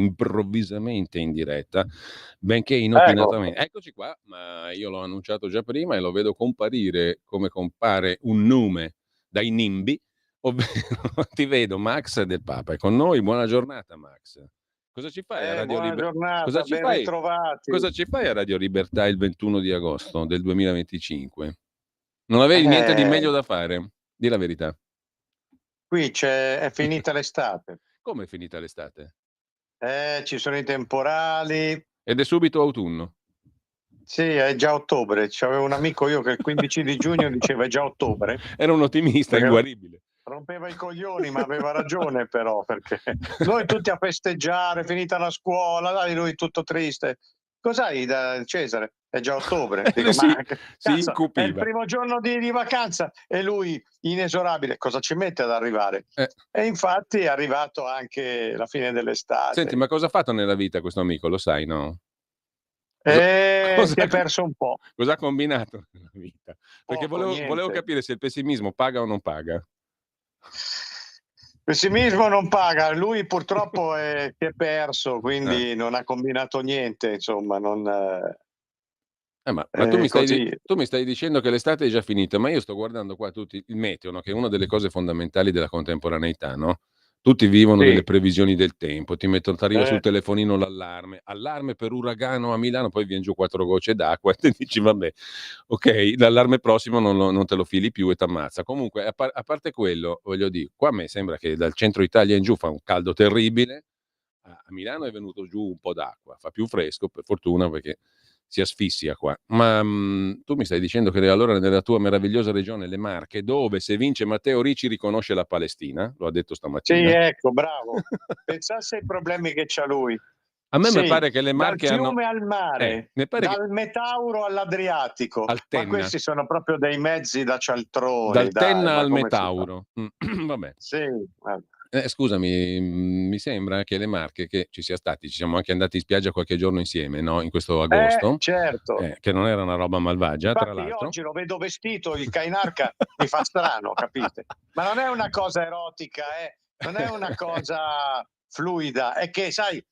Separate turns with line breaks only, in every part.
improvvisamente in diretta, benché
Ecco,
inopinatamente. Eccoci qua, ma io l'ho annunciato già prima e lo vedo comparire come compare un nome dai nimbi, ovvero ti vedo Max Del Papa è con noi. Buona giornata, Max. Cosa ci fai a Radio
buona
Libertà? Cosa
giornata,
ci
ben
fai?
ritrovati.
Cosa ci fai a Radio Libertà il 21 di agosto del 2025? Non avevi niente di
Eh,
meglio da fare? Dì la verità.
Qui è finita l'estate.
Come è finita l'estate?
Ci sono i temporali.
Ed è subito autunno.
Sì, è già ottobre. C'avevo un amico io che il 15 di giugno diceva: "È già ottobre",
Era un ottimista
perché
inguaribile.
rompeva i coglioni, ma aveva ragione però, perché noi tutti a festeggiare, finita la scuola, dai, lui tutto triste. "Cos'hai da Cesare?" "È già ottobre."
Lui
Dico: "Ma
si
cazzo, è il
incupiva.
primo giorno di vacanza", e lui inesorabile: "Cosa ci mette ad arrivare?"
Eh,
E infatti è arrivato anche la fine
Senti,
dell'estate.
ma cosa ha fatto nella vita questo amico? Lo sai, no? Cosa
Si
cosa
è perso un po'.
cosa ha combinato nella vita? Perché
Poco,
volevo
niente.
capire se il pessimismo paga o non paga.
Pessimismo non paga, lui purtroppo si è perso,
Eh.
quindi non ha combinato niente, insomma, non
Ma
è così.
tu mi stai dicendo che l'estate è già finita, ma io sto guardando qua tutti il meteo, no, che è una delle cose fondamentali della contemporaneità, no, tutti vivono delle
Sì,
previsioni del tempo, t'arriva sul telefonino l'allarme, allarme per uragano a Milano, poi vien giù 4 gocce d'acqua e te dici: "Vabbè, okay, l'allarme prossimo non te lo fili più e t'ammazza". Comunque a parte quello, voglio qua a me sembra che dal centro Italia in giù fa un caldo terribile. A Milano è venuto giù un po' d'acqua, fa più fresco per fortuna perché si asfissia qua. Ma tu mi stai dicendo che allora nella tua meravigliosa regione, le Marche, dove se vince Matteo Ricci riconosce la Palestina, lo ha detto
sì,
stamattina.
ecco, bravo. Pensasse ai problemi che c'ha lui.
A me mi
Sì,
pare che le
dal
Marche hanno
fiume al mare,
mi pare che
dal Metauro all'Adriatico,
al
ma
Tenna,
questi sono proprio dei mezzi da cialtroni,
dal
dai,
Tenna
ma
al
come si fa?
Metauro. Vabbè.
Sì, guarda.
Scusami, mi sembra che le Marche che ci sia stati, ci siamo anche andati in spiaggia qualche giorno insieme, no, in questo agosto,
Certo.
che non era una roba malvagia, tra
Infatti io
l'altro.
oggi lo vedo vestito, il Cainarca mi fa strano, capite? Ma non è una cosa erotica, non è una cosa fluida, è che sai,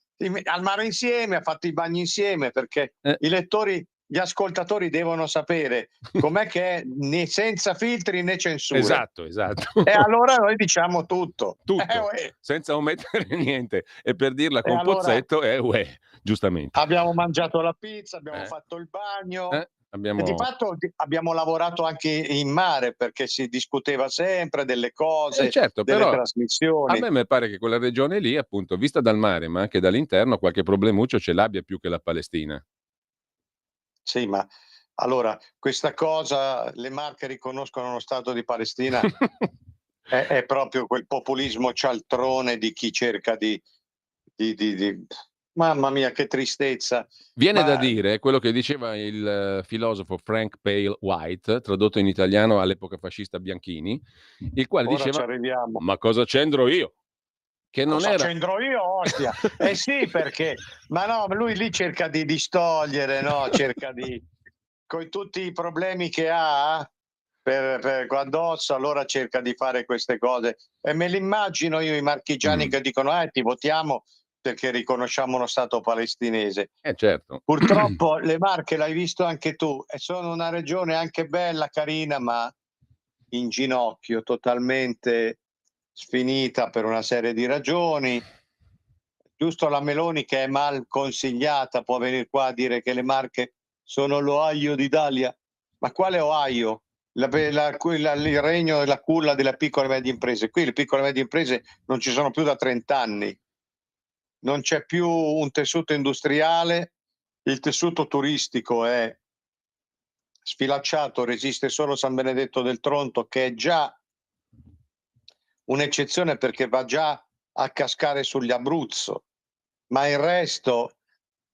al mare insieme, ha fatto i bagni insieme, perché
Eh.
i lettori, gli ascoltatori devono sapere com'è che è, né senza filtri né censure.
Esatto, esatto.
E allora noi diciamo tutto.
Tutto,
Uè.
senza omettere niente. E per dirla
E
con
allora
Pozzetto è uè, giustamente.
abbiamo mangiato la pizza, abbiamo
Eh,
fatto il bagno e di
abbiamo
fatto abbiamo lavorato anche in mare, perché si discuteva sempre delle cose,
certo,
delle
però a
trasmissioni.
me pare che quella regione lì, appunto, vista dal mare, ma anche dall'interno, qualche problemuccio ce l'abbia più che la Palestina.
Sì, ma allora questa cosa, le Marche riconoscono lo Stato di Palestina, è proprio quel populismo cialtrone di chi cerca di mamma mia, che tristezza.
Viene da
Ma
dire quello che diceva il filosofo Frank Pale White, tradotto in italiano all'epoca fascista Bianchini, il quale
ora ci
diceva:
arriviamo.
"Ma cosa c'entro io?" Che non
Cosa
era
c'entro io, ostia? Eh sì, perché ma no, lui lì cerca di distogliere, no, cerca di, coi tutti i problemi che ha per qua addosso, allora cerca di fare queste cose. E me l'immagino io i marchigiani che dicono: ti votiamo perché riconosciamo uno Stato palestinese."
certo.
Purtroppo le Marche, l'hai visto anche tu, e sono una regione anche bella, carina, ma in ginocchio, totalmente sfinita per una serie di ragioni. Giusto la Meloni, che è mal consigliata, può venir qua a dire che le Marche sono l'Ohio d'Italia. Ma quale Ohio? Il regno e la culla delle piccole e medie imprese. Qui le piccole e medie imprese non ci sono più da 30 anni. Non c'è più un tessuto industriale, il tessuto turistico è sfilacciato, resiste solo San Benedetto del Tronto, che è già un'eccezione perché va già a cascare sugli Abruzzo, ma il resto,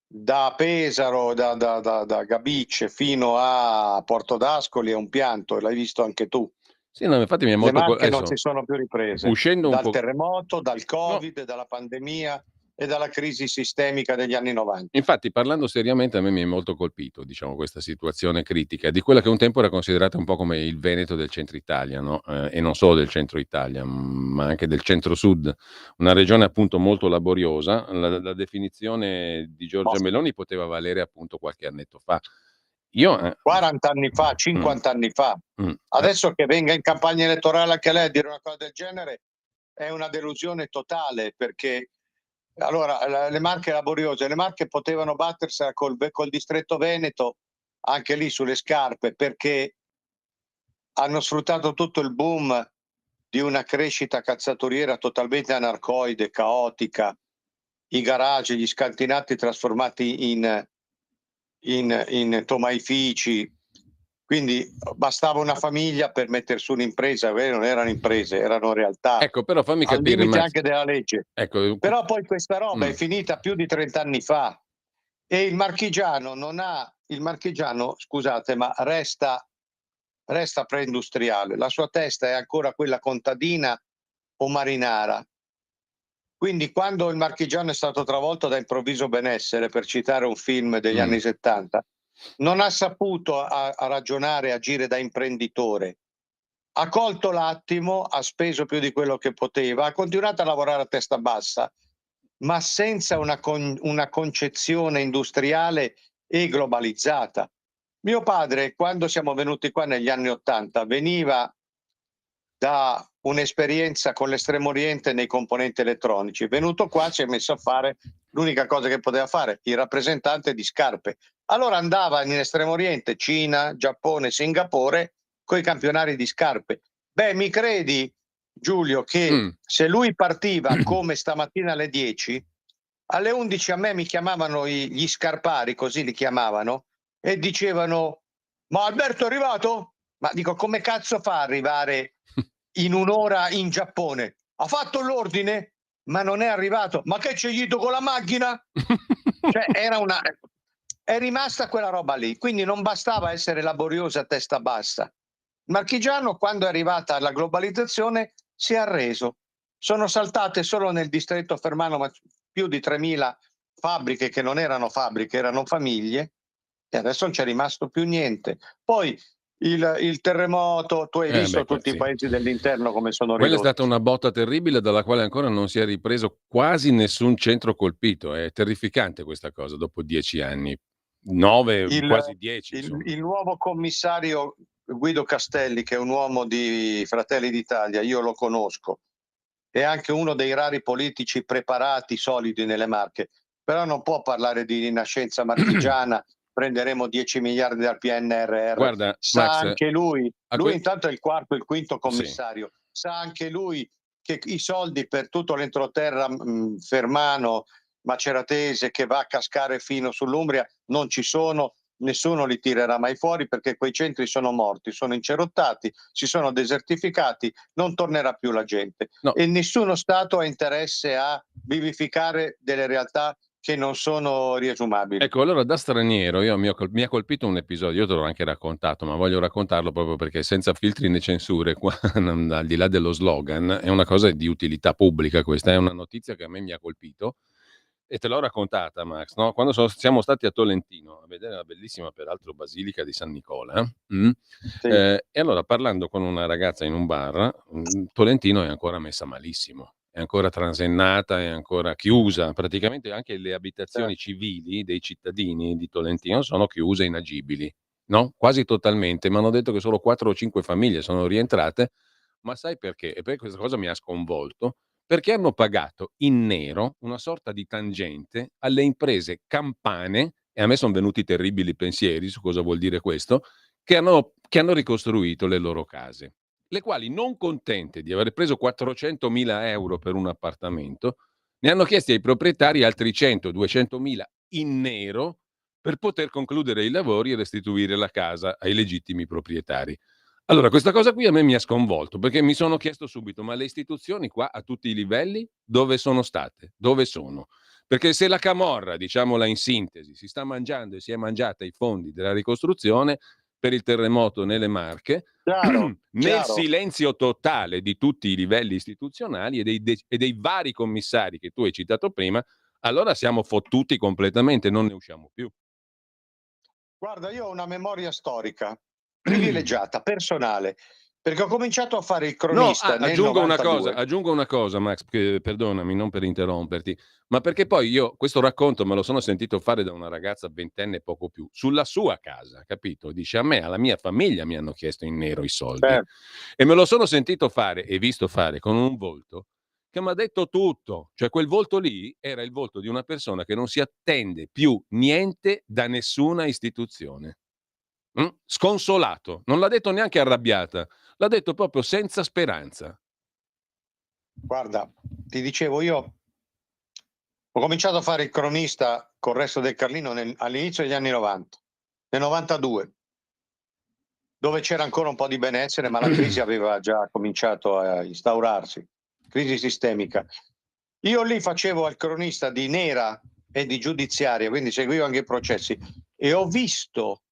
da Pesaro, da Gabice fino a Porto d'Ascoli, è un pianto, e l'hai visto anche tu.
Sì, no, infatti mi è
Le
molto
Marche non si
adesso
sono più riprese
uscendo un
dal
po'
terremoto, dal
no,
Covid, dalla pandemia. e dalla crisi sistemica degli anni 90.
Infatti, parlando seriamente, a me mi è molto colpito, diciamo, questa situazione critica di quella che un tempo era considerata un po' come il Veneto del centro Italia, no? E non solo del centro Italia, ma anche del centro-sud, una regione appunto molto laboriosa. La definizione di Giorgia Meloni poteva valere appunto qualche annetto fa. Io,
40 anni fa, 50 anni fa. Adesso che venga in campagna elettorale anche lei a dire una cosa del genere è una delusione totale, perché allora le Marche laboriose, le Marche potevano battersela col distretto Veneto anche lì sulle scarpe, perché hanno sfruttato tutto il boom di una crescita cazzaturiera totalmente anarcoide, caotica, i garage, gli scantinati trasformati in tomaifici. Quindi bastava una famiglia per mettere su un'impresa, non erano imprese, erano realtà.
Ecco, però fammi
al
capire,
limite
Max.
anche della legge.
Ecco,
Però poi questa roba è finita più di 30 anni fa e il marchigiano scusate, ma resta preindustriale. La sua testa è ancora quella contadina o marinara. Quindi quando il marchigiano è stato travolto da Improvviso Benessere, per citare un film degli anni 70, non ha saputo a ragionare, agire da imprenditore. Ha colto l'attimo, ha speso più di quello che poteva, ha continuato a lavorare a testa bassa, ma senza una concezione industriale e globalizzata. Mio padre, quando siamo venuti qua negli anni '80, veniva da un'esperienza con l'Estremo Oriente nei componenti elettronici. Venuto qua si è messo a fare l'unica cosa che poteva fare, il rappresentante di scarpe. Allora andava in Estremo Oriente, Cina, Giappone, Singapore, coi campionari di scarpe. Beh, mi credi, Giulio, che se lui partiva come stamattina alle 10, alle 11 a me mi chiamavano gli scarpari, così li chiamavano, e dicevano: ma Alberto è arrivato? Ma dico, come cazzo fa a arrivare in un'ora in Giappone? Ha fatto l'ordine, ma non è arrivato. Ma che c'è ido con la macchina? Cioè, è rimasta quella roba lì. Quindi non bastava essere laboriosi a testa bassa. Marchigiano, quando è arrivata la globalizzazione, si è arreso. Sono saltate solo nel distretto Fermano più di 3.000 fabbriche che non erano fabbriche, erano famiglie, e adesso non c'è rimasto più niente. Poi il terremoto, tu hai visto tutti i paesi dell'interno come sono
Quella è
ridotti.
stata una botta terribile dalla quale ancora non si è ripreso quasi nessun centro colpito. È terrificante questa cosa dopo 10 anni. 9, quasi 10.
Il nuovo commissario Guido Castelli, che è un uomo di Fratelli d'Italia, io lo conosco, è anche uno dei rari politici preparati, solidi nelle Marche, però non può parlare di rinascenza marchigiana, prenderemo 10 miliardi dal PNRR.
Guarda,
sa
Max,
anche lui intanto è il quarto, il quinto commissario, sì. Sa anche lui che i soldi per tutto l'entroterra Fermano, Maceratese, che va a cascare fino sull'Umbria, non ci sono. Nessuno li tirerà mai fuori, perché quei centri sono morti, sono incerottati, si sono desertificati, non tornerà più la gente. No. E nessuno Stato ha interesse a vivificare delle realtà che non sono riesumabili.
Ecco, allora da straniero mi ha colpito un episodio, io te l'ho anche raccontato, ma voglio raccontarlo proprio perché senza filtri né censure, qua, al di là dello slogan, è una cosa di utilità pubblica questa, è una notizia che a me mi ha colpito. E te l'ho raccontata, Max, no? Quando siamo stati a Tolentino a vedere la bellissima, peraltro, Basilica di San Nicola. Sì. E allora, parlando con una ragazza in un bar, Tolentino è ancora messa malissimo, è ancora transennata, è ancora chiusa. Praticamente anche le abitazioni civili dei cittadini di Tolentino sono chiuse, inagibili, no? Quasi totalmente. Mi hanno detto che solo 4 o 5 famiglie sono rientrate, ma sai perché? E poi questa cosa mi ha sconvolto. Perché hanno pagato in nero una sorta di tangente alle imprese campane, e a me son venuti terribili pensieri su cosa vuol dire questo, che hanno ricostruito le loro case, le quali, non contente di aver preso 400.000 euro per un appartamento, ne hanno chiesti ai proprietari altri 100, 200.000 in nero per poter concludere i lavori e restituire la casa ai legittimi proprietari. Allora, questa cosa qui a me mi ha sconvolto, perché mi sono chiesto subito: ma le istituzioni qua a tutti i livelli dove sono state? Dove sono? Perché se la camorra, diciamola in sintesi, si sta mangiando e si è mangiata i fondi della ricostruzione per il terremoto nelle Marche, nel silenzio totale di tutti i livelli istituzionali e dei vari commissari che tu hai citato prima, allora siamo fottuti completamente, non ne usciamo più.
Guarda, io ho una memoria storica privilegiata, personale, perché ho cominciato a fare il
No,
cronista nel
aggiungo una cosa Max, che perdonami, non per interromperti, ma perché poi io questo racconto me lo sono sentito fare da una ragazza ventenne e poco più, sulla sua casa, capito? Dice: "A me, alla mia famiglia mi hanno chiesto in nero i soldi",
Certo.
e me lo sono sentito fare e visto fare con un volto che m'ha detto tutto. Cioè quel volto lì era il volto di una persona che non si attende più niente da nessuna istituzione. Sconsolato, non l'ha detto neanche arrabbiata, l'ha detto proprio senza speranza.
Guarda, ti dicevo, io ho cominciato a fare il cronista col Resto del Carlino all'inizio degli anni 90, nel 92, dove c'era ancora un po' di benessere, ma la crisi aveva già cominciato a instaurarsi, crisi sistemica. Io lì facevo il cronista di nera e di giudiziaria, quindi seguivo anche i processi e ho visto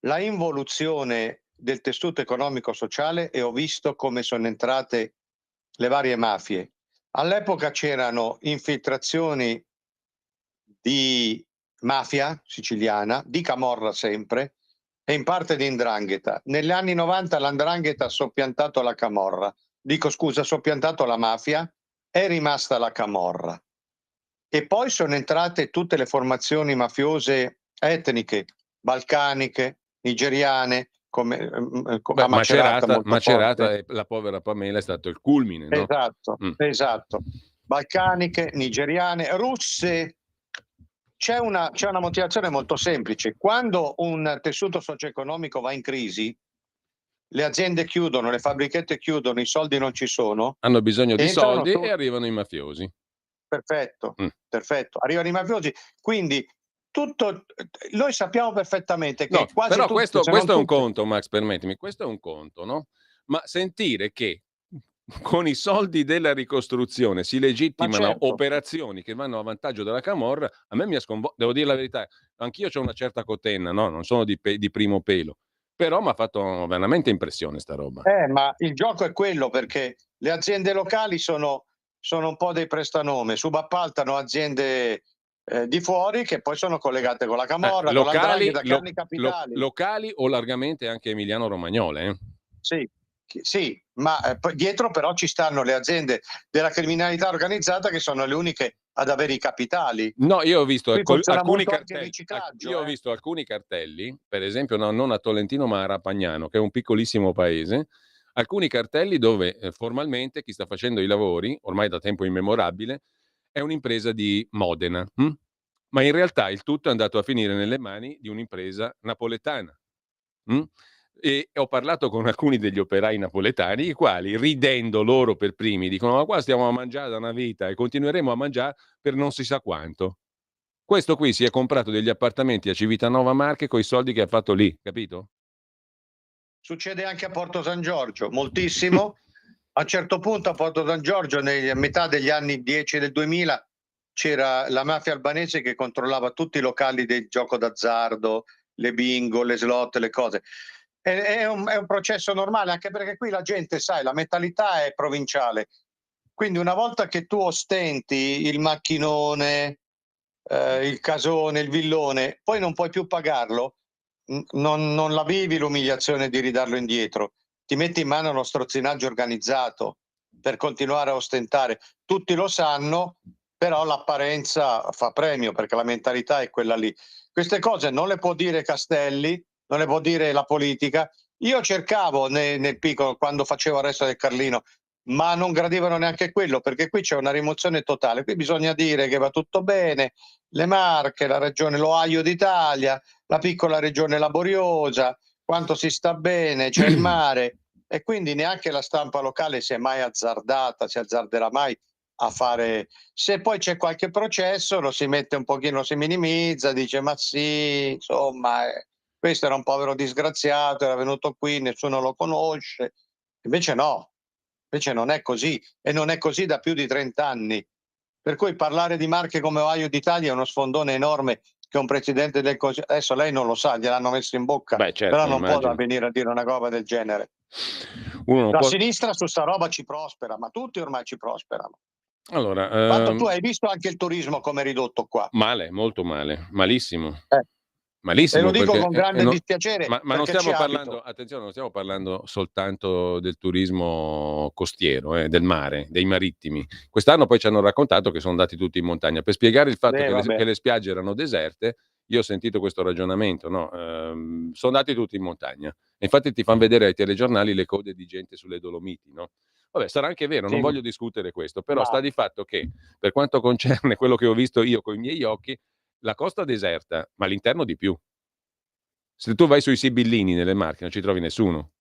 la involuzione del tessuto economico-sociale e ho visto come sono entrate le varie mafie. All'epoca c'erano infiltrazioni di mafia siciliana, di camorra sempre, e in parte di 'ndrangheta. Negli anni 90 la 'ndrangheta ha soppiantato la camorra. Dico scusa, ha soppiantato la mafia, è rimasta la camorra. E poi sono entrate tutte le formazioni mafiose etniche, balcaniche, nigeriane, come
Beh,
a Macerata molto
Macerata
forte.
e la povera Pamela è stato il culmine, no?
Esatto,
Mh.
esatto. Balcaniche, nigeriane, russe. C'è una motivazione molto semplice. Quando un tessuto socio-economico va in crisi, le aziende chiudono, le fabbrichette chiudono, i soldi non ci sono,
Hanno bisogno di
entrano
soldi
tu
e arrivano i mafiosi.
perfetto,
Mh.
perfetto. Arrivano i mafiosi. Quindi tutto noi sappiamo perfettamente
No,
che quasi
però
tutte, se non
questo è un
tutte,
conto Max, permettimi, questo è un conto, no, ma sentire che con i soldi della ricostruzione si
ma
legittimano
certo,
operazioni che vanno a vantaggio della camorra, a me mi ha devo dire la verità, anch'io c'ho una certa cotenna, no, non sono di primo pelo, però m'ha fatto veramente impressione 'sta roba.
ma il gioco è quello perché le aziende locali sono un po' dei prestanome, subappaltano aziende, di fuori che poi sono collegate con la camorra, con
Locali,
l''ndrangheta, che hanno i capitali.
locali o largamente anche emiliano romagnole, eh.
Sì, sì, ma, poi dietro però ci stanno le aziende della criminalità organizzata che sono le uniche ad avere i capitali.
No, io ho visto
Qui funziona
alcuni
molto anche il
cartelli,
riciclaggio,
io ho visto alcuni cartelli, per esempio no, non a Tolentino ma a Rapagnano, che è un piccolissimo paese, alcuni cartelli dove, formalmente chi sta facendo i lavori, ormai da tempo immemorabile, è un'impresa di Modena, ma in realtà il tutto è andato a finire nelle mani di un'impresa napoletana, mh? E ho parlato con alcuni degli operai napoletani, i quali ridendo loro per primi dicono: "Ma qua stiamo a mangià da una vita e continueremo a mangià per non si sa quanto". Questo qui si è comprato degli appartamenti a Civitanova Marche coi soldi che ha fatto lì, capito?
Succede anche a Porto San Giorgio, moltissimo. A un certo punto a Porto San Giorgio, a metà degli anni 10 del 2000, c'era la mafia albanese che controllava tutti i locali del gioco d'azzardo, le bingo, le slot, le cose. È un processo normale, anche perché qui la gente, sai, la mentalità è provinciale. Quindi una volta che tu ostenti il macchinone, il casone, il villone, poi non puoi più pagarlo, non la vivi l'umiliazione di ridarlo indietro. Ti metti in mano uno strozzinaggio organizzato per continuare a ostentare. Tutti lo sanno, però l'apparenza fa premio perché la mentalità è quella lì. Queste cose non le può dire Castelli, non le può dire la politica. Io cercavo nel piccolo, quando facevo Arresto del Carlino, ma non gradivano neanche quello perché qui c'è una rimozione totale. Qui bisogna dire che va tutto bene, le Marche, la regione l'Ohio d'Italia, la piccola regione laboriosa, quanto si sta bene, c'è il mare e quindi neanche la stampa locale si è mai azzardata, si azzarderà mai a fare. Se poi c'è qualche processo lo si mette un pochino, lo si minimizza, dice ma sì, insomma, questo era un povero disgraziato, era venuto qui, nessuno lo conosce. Invece no, invece non è così e non è così da più di 30 anni. Per cui parlare di Marche come Ohio d'Italia è uno sfondone enorme che un presidente del Consiglio, adesso lei non lo sa, gliel'hanno messo in bocca,
Beh,
però
certo,
non può
immagino.
venire a dire una roba del genere.
Uno non
La
può
sinistra su sta roba ci prospera, ma tutti ormai ci prosperano.
Allora,
Tanto tu hai visto anche il turismo come è ridotto qua.
male, molto male, malissimo.
E lo
Malissimo
dico
perché
con grande
no,
dispiacere
ma non
perché ci
stiamo parlando,
abito.
attenzione, non stiamo parlando soltanto del turismo costiero, del mare, dei marittimi. Quest'anno poi ci hanno raccontato che sono andati tutti in montagna. Per spiegare il fatto che
Vabbè.
le spiagge erano deserte, io ho sentito questo ragionamento, no? Sono andati tutti in montagna. E infatti ti fanno vedere ai telegiornali le code di gente sulle Dolomiti, no? Vabbè, sarà anche vero, non
Sì,
voglio discutere questo, però sta
ma
di fatto che per quanto concerne quello che ho visto io con i miei occhi, la costa deserta, ma l'interno di più. Se tu vai sui Sibillini nelle Marche non ci trovi nessuno.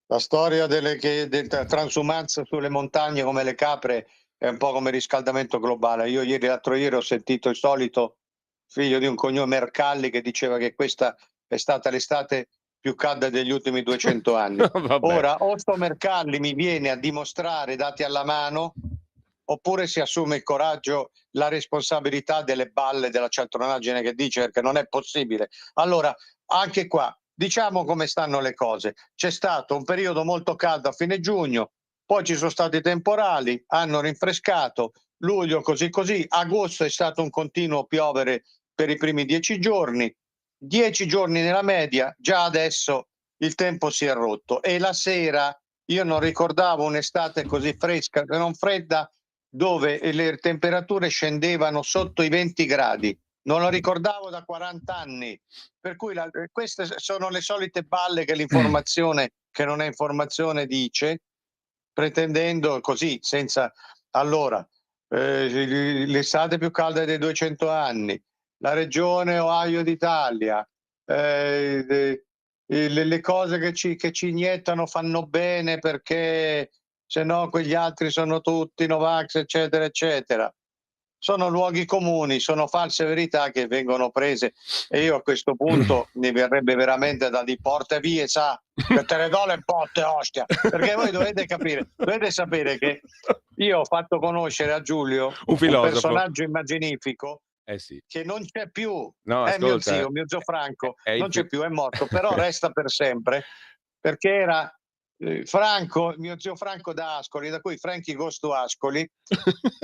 la storia del transumanza sulle montagne come le capre è un po' come il riscaldamento globale. Io l'altro ieri ho sentito il solito figlio di un cognome Mercalli che diceva che questa è stata l'estate più calda degli ultimi 200 anni.
Vabbè.
Ora, o sto Mercalli mi viene a dimostrare dati alla mano, oppure si assume il coraggio, la responsabilità delle balle della cialtronaggine che dice, perché non è possibile. Allora, anche qua, diciamo come stanno le cose. C'è stato un periodo molto caldo a fine giugno, poi ci sono stati temporali, hanno rinfrescato, luglio così così, agosto è stato un continuo piovere per i primi 10 giorni, 10 giorni nella media, già adesso il tempo si è rotto e la sera io non ricordavo un'estate così fresca, non fredda, dove le temperature scendevano sotto i 20 gradi. Non lo ricordavo da 40 anni. Per cui queste sono le solite balle che l'informazione, che non è informazione, dice, pretendendo così, senza... Allora, l'estate più calda dei 200 anni, la regione Ohio d'Italia, le cose che ci iniettano fanno bene perché se no quegli altri sono tutti Novax, eccetera, eccetera. Sono luoghi comuni, sono false verità che vengono prese e io a questo punto mi verrebbe veramente da di porte vie, sa, che te ne do le botte, ostia, perché voi dovete capire, dovete sapere che io ho fatto conoscere a Giulio
Un
un
filosofo.
personaggio immaginifico
Eh sì.
che non c'è più,
No,
è
ascolta,
mio zio Franco,
è il
non c'è
fi
più, è morto, però resta per sempre, perché era Franco, mio zio Franco da Ascoli, da cui Franchi Gosto Ascoli,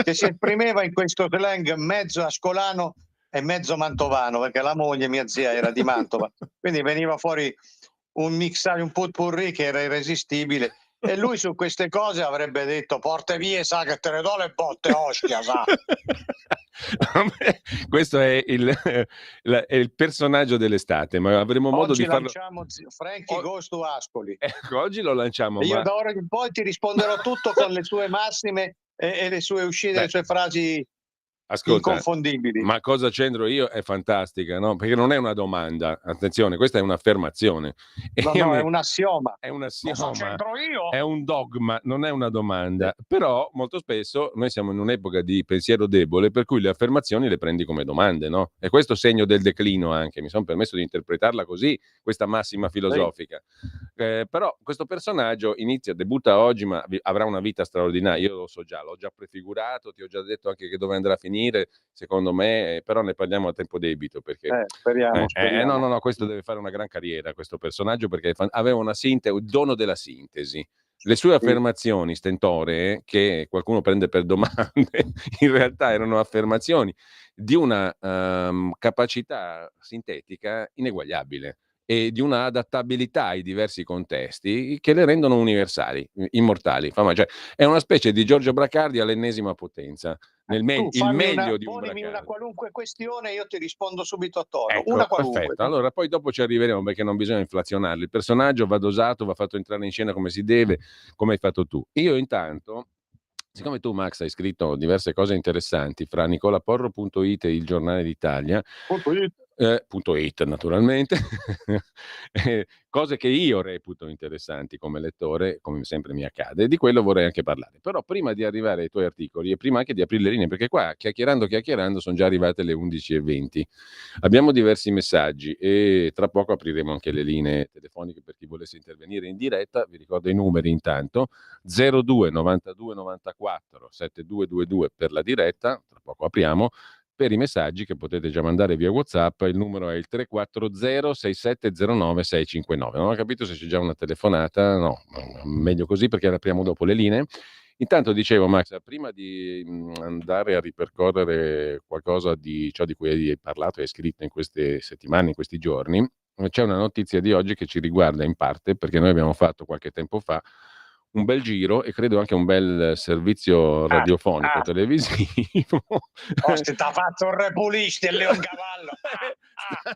che si esprimeva in questo slang mezzo ascolano e mezzo mantovano, perché la moglie, mia zia, era di Mantova, quindi veniva fuori un mixaggio, un potpourri che era irresistibile. E lui su queste cose avrebbe detto: porte vie, sa che te ne do le botte, ostia, sa.
Questo è è il personaggio dell'estate, ma avremo modo
Oggi
di farlo.
lanciamo Franchi Gosto Ascoli.
Ecco, oggi lo lanciamo,
E io
ma
da ora in poi ti risponderò tutto con le sue massime e le sue uscite, le
beh,
sue frasi
ascolta,
inconfondibili.
ma cosa c'entro io è fantastica, no? Perché non è una domanda, attenzione, questa è un'affermazione. E
No,
io
no, è
mi,
un assioma.
è un
Cosa
assioma,
c'entro
è
io?
un dogma, non è una domanda. Però molto spesso noi siamo in un'epoca di pensiero debole, per cui le affermazioni le prendi come domande, no? E questo segno del declino anche, mi sono permesso di interpretarla così, questa massima
Sì.
filosofica. Però questo personaggio debutta oggi, ma avrà una vita straordinaria. Io lo so già, l'ho già prefigurato, ti ho già detto anche che dove andrà a finire, secondo me, però ne parliamo a tempo debito perché
Speriamo,
no, no,
speriamo.
no, questo deve fare una gran carriera, questo personaggio, perché aveva una il dono della sintesi. Le sue
Sì.
affermazioni stentoree, che qualcuno prende per domande, in realtà erano affermazioni di una capacità sintetica ineguagliabile e di una adattabilità ai diversi contesti che le rendono universali, immortali. Cioè, è una specie di Giorgio Bracardi all'ennesima potenza,
Tu
il
fammi
meglio di un
ponimi una
Bracardi.
qualunque questione, io ti rispondo subito a tono. Una
Ecco,
qualunque.
perfetto. Allora poi dopo ci arriveremo perché non bisogna inflazionarlo. Il personaggio va dosato, va fatto entrare in scena come si deve, come hai fatto tu. Io intanto, siccome tu Max hai scritto diverse cose interessanti fra nicolaporro.it e il Giornale d'Italia,
Punto it.
punto .it naturalmente, cose che io reputo interessanti come lettore, come sempre mi accade, e di quello vorrei anche parlare. Però prima di arrivare ai tuoi articoli e prima anche di aprire le linee, perché qua chiacchierando sono già arrivate le 11:20. Abbiamo diversi messaggi e tra poco apriremo anche le linee telefoniche per chi volesse intervenire in diretta. Vi ricordo i numeri intanto: 02 92 94 7222 per la diretta, tra poco apriamo. Per i messaggi che potete già mandare via WhatsApp, il numero è il 340 6709 659. Non ho capito se c'è già una telefonata, no, meglio così perché la apriamo dopo le linee. Intanto dicevo, Max, prima di andare a ripercorrere qualcosa di ciò di cui hai parlato e hai scritto in queste settimane, in questi giorni, c'è una notizia di oggi che ci riguarda in parte, perché noi abbiamo fatto qualche tempo fa un bel giro e credo anche un bel servizio radiofonico televisivo.
Osti, t'ha fatto un repulisti e Leoncavallo.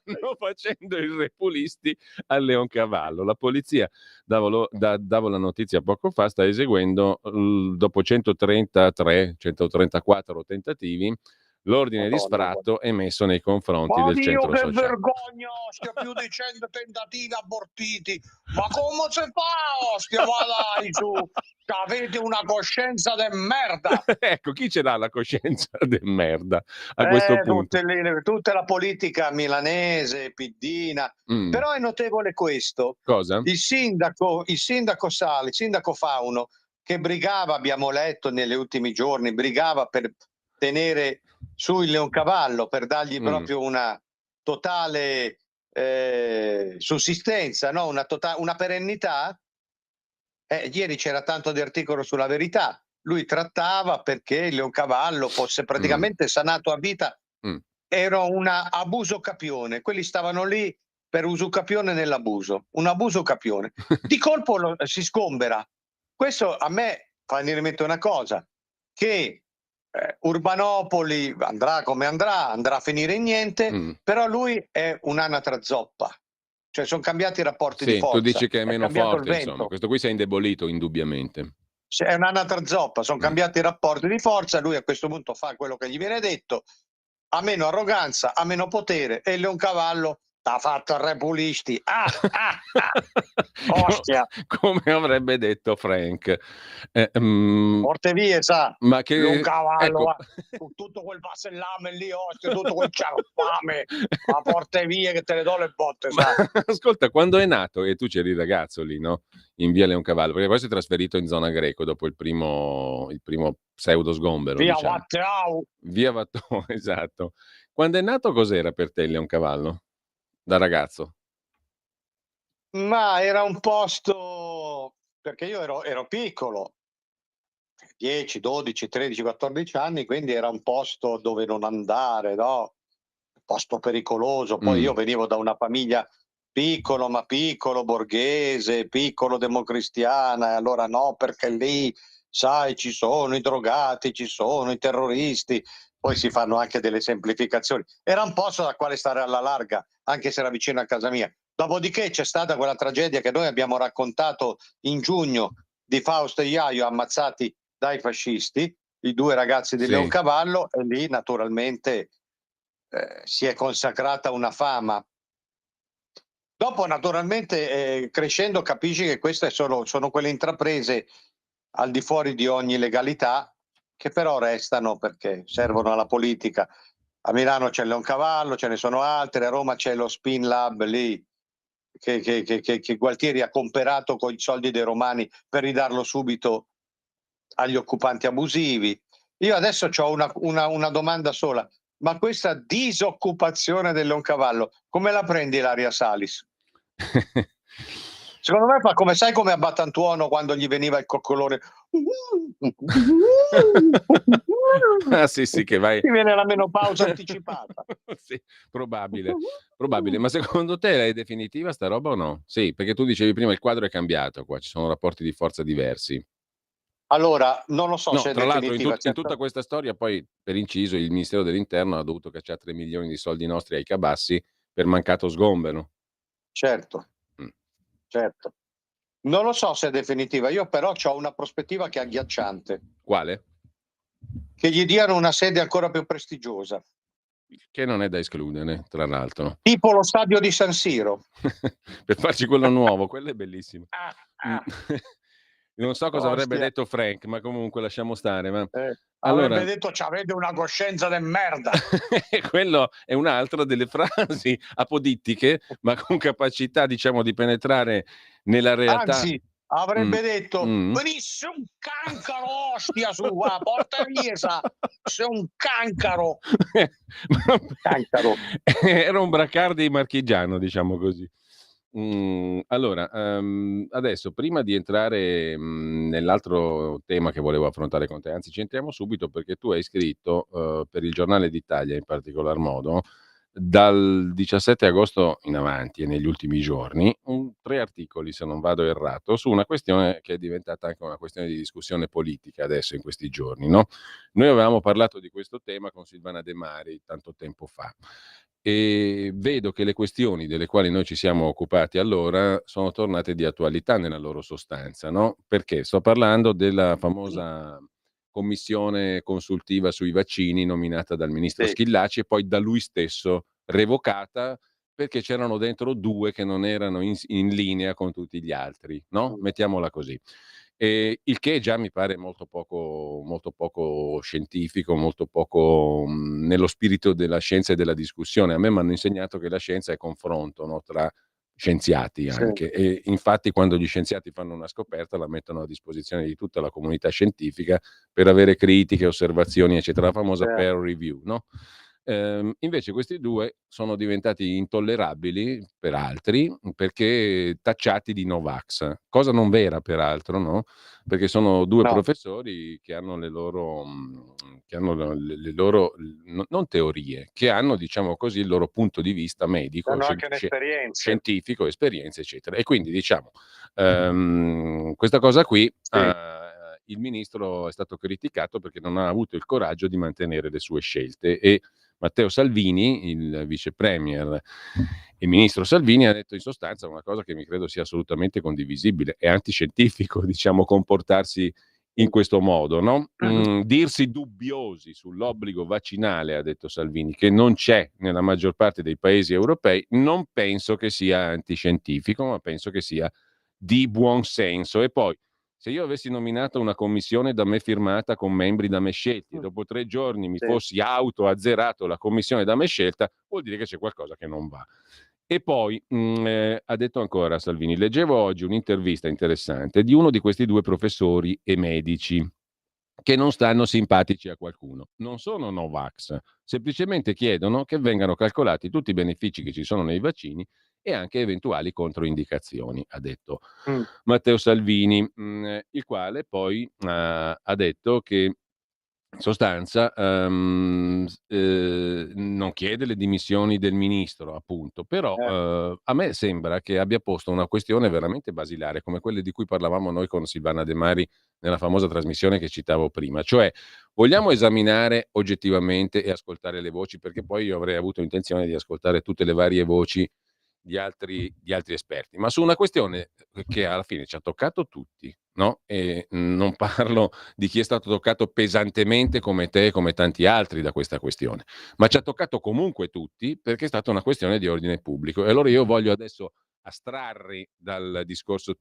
Stanno facendo i repulisti a Leoncavallo. La polizia, davo la notizia poco fa, sta eseguendo dopo 134 tentativi l'ordine di
Madonna,
sfratto emesso nei confronti
ma
del
Dio,
centro
che
sociale.
vergogna, ostia, più di 100 tentativi abortiti. Ma come si fa, ostia? Ma dai, su, avete una coscienza de merda.
Ecco, chi ce l'ha la coscienza de merda a questo punto?
Tutta la politica milanese, piddina. Però è notevole questo.
Cosa?
Il sindaco Sala, il sindaco Fauno, che brigava, abbiamo letto negli ultimi giorni, brigava per tenere su il Leoncavallo, per dargli proprio una totale sussistenza, no? Una perennità. Ieri c'era tanto di articolo sulla Verità. Lui trattava perché il Leoncavallo fosse praticamente sanato a vita. Era un abuso capione. Quelli stavano lì per usucapione nell'abuso. Un abuso capione. Di colpo si sgombera. Questo a me fa venire in mente una cosa, che Urbanopoli andrà come andrà a finire in niente, però lui è un'anatra zoppa. Cioè sono cambiati i rapporti di
Sì, tu
forza,
dici che è
è
meno
cambiato il
forte, insomma.
vento.
Questo qui si è indebolito indubbiamente.
È un'anatra zoppa, sono cambiati i rapporti di forza, lui a questo punto fa quello che gli viene detto, ha meno arroganza, ha meno potere e il Leoncavallo t'ha fatto il repulisti. Ostia!
Come avrebbe detto Frank.
Porte vie, sa,
ma che
Leoncavallo,
ecco.
con tutto quel vasellame lì, ostia, tutto quel ciarpame, a porte vie che te le do le botte, sa.
Ascolta, quando è nato, e tu c'eri ragazzo lì, no? In via Leoncavallo, perché poi si è trasferito in zona Greco dopo il primo pseudo sgombero,
Via
diciamo.
Watteau.
Via Watteau, esatto. Quando è nato cos'era per te il Leoncavallo? Da ragazzo?
Ma era un posto, perché io ero piccolo, 10, 12, 13, 14 anni, quindi era un posto dove non andare, no? Un posto pericoloso. Poi io venivo da una famiglia piccolo, borghese, piccolo democristiana, e allora no, perché lì, sai, ci sono i drogati, ci sono i terroristi, poi si fanno anche delle semplificazioni. Era un posto da quale stare alla larga, anche se era vicino a casa mia. Dopodiché c'è stata quella tragedia che noi abbiamo raccontato in giugno di Fausto e Iaio ammazzati dai fascisti, i due ragazzi di
Sì.
Leoncavallo, e lì naturalmente si è consacrata una fama. Dopo naturalmente crescendo capisci che queste sono quelle intraprese al di fuori di ogni legalità, che però restano perché servono alla politica. A Milano c'è il Leoncavallo, ce ne sono altre, a Roma c'è lo Spin Lab lì che Gualtieri ha comperato con i soldi dei romani per ridarlo subito agli occupanti abusivi. Io adesso ho una domanda sola, ma questa disoccupazione del Leoncavallo, come la prendi Ilaria Salis? Secondo me fa come, sai, come a Battantuono quando gli veniva il coccolone.
Ah sì, che vai.
Ti viene la menopausa anticipata.
Sì, probabile. Ma secondo te è definitiva sta roba o no? Sì, perché tu dicevi prima il quadro è cambiato qua, ci sono rapporti di forza diversi.
Allora, non lo so
No,
se è
tra l'altro
definitiva.
in tutta questa storia poi, per inciso, il Ministero dell'Interno ha dovuto cacciare 3 milioni di soldi nostri ai cabassi per mancato sgombero.
Certo, certo. Non lo so se è definitiva, io però ho una prospettiva che è agghiacciante.
Quale?
Che gli diano una sede ancora più prestigiosa.
Che non è da escludere, tra l'altro.
Tipo lo stadio di San Siro.
Per farci quello nuovo, quello è bellissimo. Non so cosa avrebbe detto Frank, ma comunque lasciamo stare. Ma
avrebbe detto c'avete una coscienza de merda.
Quello è un'altra delle frasi apodittiche, ma con capacità, diciamo, di penetrare nella realtà.
Anzi, avrebbe detto venisse un cancaro, ostia, su qua, porta via, sei un cancaro.
Cancaro. Era un Bracardi marchigiano, diciamo così. Allora, adesso prima di entrare, nell'altro tema che volevo affrontare con te, anzi ci entriamo subito perché tu hai scritto, per il Giornale d'Italia in particolar modo, dal 17 agosto in avanti e negli ultimi giorni, 3 articoli, se non vado errato, su una questione che è diventata anche una questione di discussione politica adesso in questi giorni, no, noi avevamo parlato di questo tema con Silvana De Mari tanto tempo fa. E vedo che le questioni delle quali noi ci siamo occupati allora sono tornate di attualità nella loro sostanza, no? Perché sto parlando della famosa commissione consultiva sui vaccini nominata dal ministro
Sì,
Schillaci e poi da lui stesso revocata perché c'erano dentro due che non erano in linea con tutti gli altri, no? Mettiamola così. Il che già mi pare molto poco scientifico, molto poco nello spirito della scienza e della discussione. A me mi hanno insegnato che la scienza è confronto, no, tra scienziati
sì,
anche, e infatti quando gli scienziati fanno una scoperta la mettono a disposizione di tutta la comunità scientifica per avere critiche, osservazioni, eccetera, la famosa
certo.
peer review, no? Invece questi due sono diventati intollerabili per altri perché tacciati di Novax, cosa non vera peraltro, no? Perché sono due
No,
professori che hanno che hanno le loro, non teorie, che hanno, diciamo così, il loro punto di vista medico,
hanno anche un'esperienza.
scientifico, esperienze, eccetera. E quindi diciamo, questa cosa qui,
Sì.
il ministro è stato criticato perché non ha avuto il coraggio di mantenere le sue scelte e Matteo Salvini, il vice premier e ministro Salvini, ha detto in sostanza una cosa che mi credo sia assolutamente condivisibile, è antiscientifico, diciamo, comportarsi in questo modo, no? Dirsi dubbiosi sull'obbligo vaccinale, ha detto Salvini, che non c'è nella maggior parte dei paesi europei, non penso che sia antiscientifico, ma penso che sia di buon senso. E poi, se io avessi nominato una commissione da me firmata con membri da me scelti e dopo 3 giorni mi
Sì.
fossi autoazzerato la commissione da me scelta, vuol dire che c'è qualcosa che non va. E poi ha detto ancora Salvini, leggevo oggi un'intervista interessante di uno di questi due professori e medici che non stanno simpatici a qualcuno. Non sono Novax, semplicemente chiedono che vengano calcolati tutti i benefici che ci sono nei vaccini e anche eventuali controindicazioni, ha detto
Mm.
Matteo Salvini, il quale poi ha detto che in sostanza, non chiede le dimissioni del ministro, appunto, però
Eh,
a me sembra che abbia posto una questione veramente basilare, come quelle di cui parlavamo noi con Silvana De Mari nella famosa trasmissione che citavo prima, cioè vogliamo esaminare oggettivamente e ascoltare le voci, perché poi io avrei avuto intenzione di ascoltare tutte le varie voci di altri esperti, ma su una questione che alla fine ci ha toccato tutti, no? E non parlo di chi è stato toccato pesantemente come te e come tanti altri da questa questione, ma ci ha toccato comunque tutti perché è stata una questione di ordine pubblico. E allora io voglio adesso astrarri dal discorso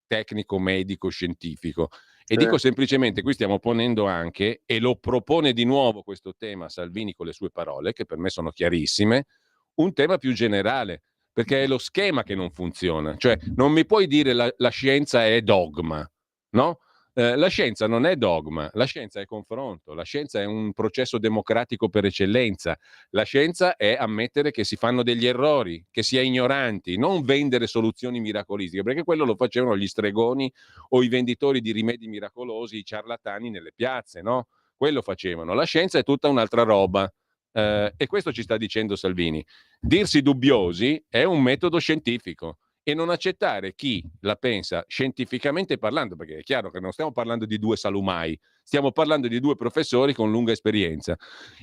tecnico, medico, scientifico e
sì.
dico semplicemente, qui stiamo ponendo anche, e lo propone di nuovo questo tema Salvini con le sue parole, che per me sono chiarissime, un tema più generale, perché è lo schema che non funziona. Cioè, non mi puoi dire la scienza è dogma, no? La scienza non è dogma, la scienza è confronto, la scienza è un processo democratico per eccellenza, la scienza è ammettere che si fanno degli errori, che si è ignoranti, non vendere soluzioni miracolistiche, perché quello lo facevano gli stregoni o i venditori di rimedi miracolosi, i ciarlatani nelle piazze, no? Quello facevano. La scienza è tutta un'altra roba. E questo ci sta dicendo Salvini. Dirsi dubbiosi è un metodo scientifico e non accettare chi la pensa scientificamente parlando, perché è chiaro che non stiamo parlando di due salumai, stiamo parlando di due professori con lunga esperienza,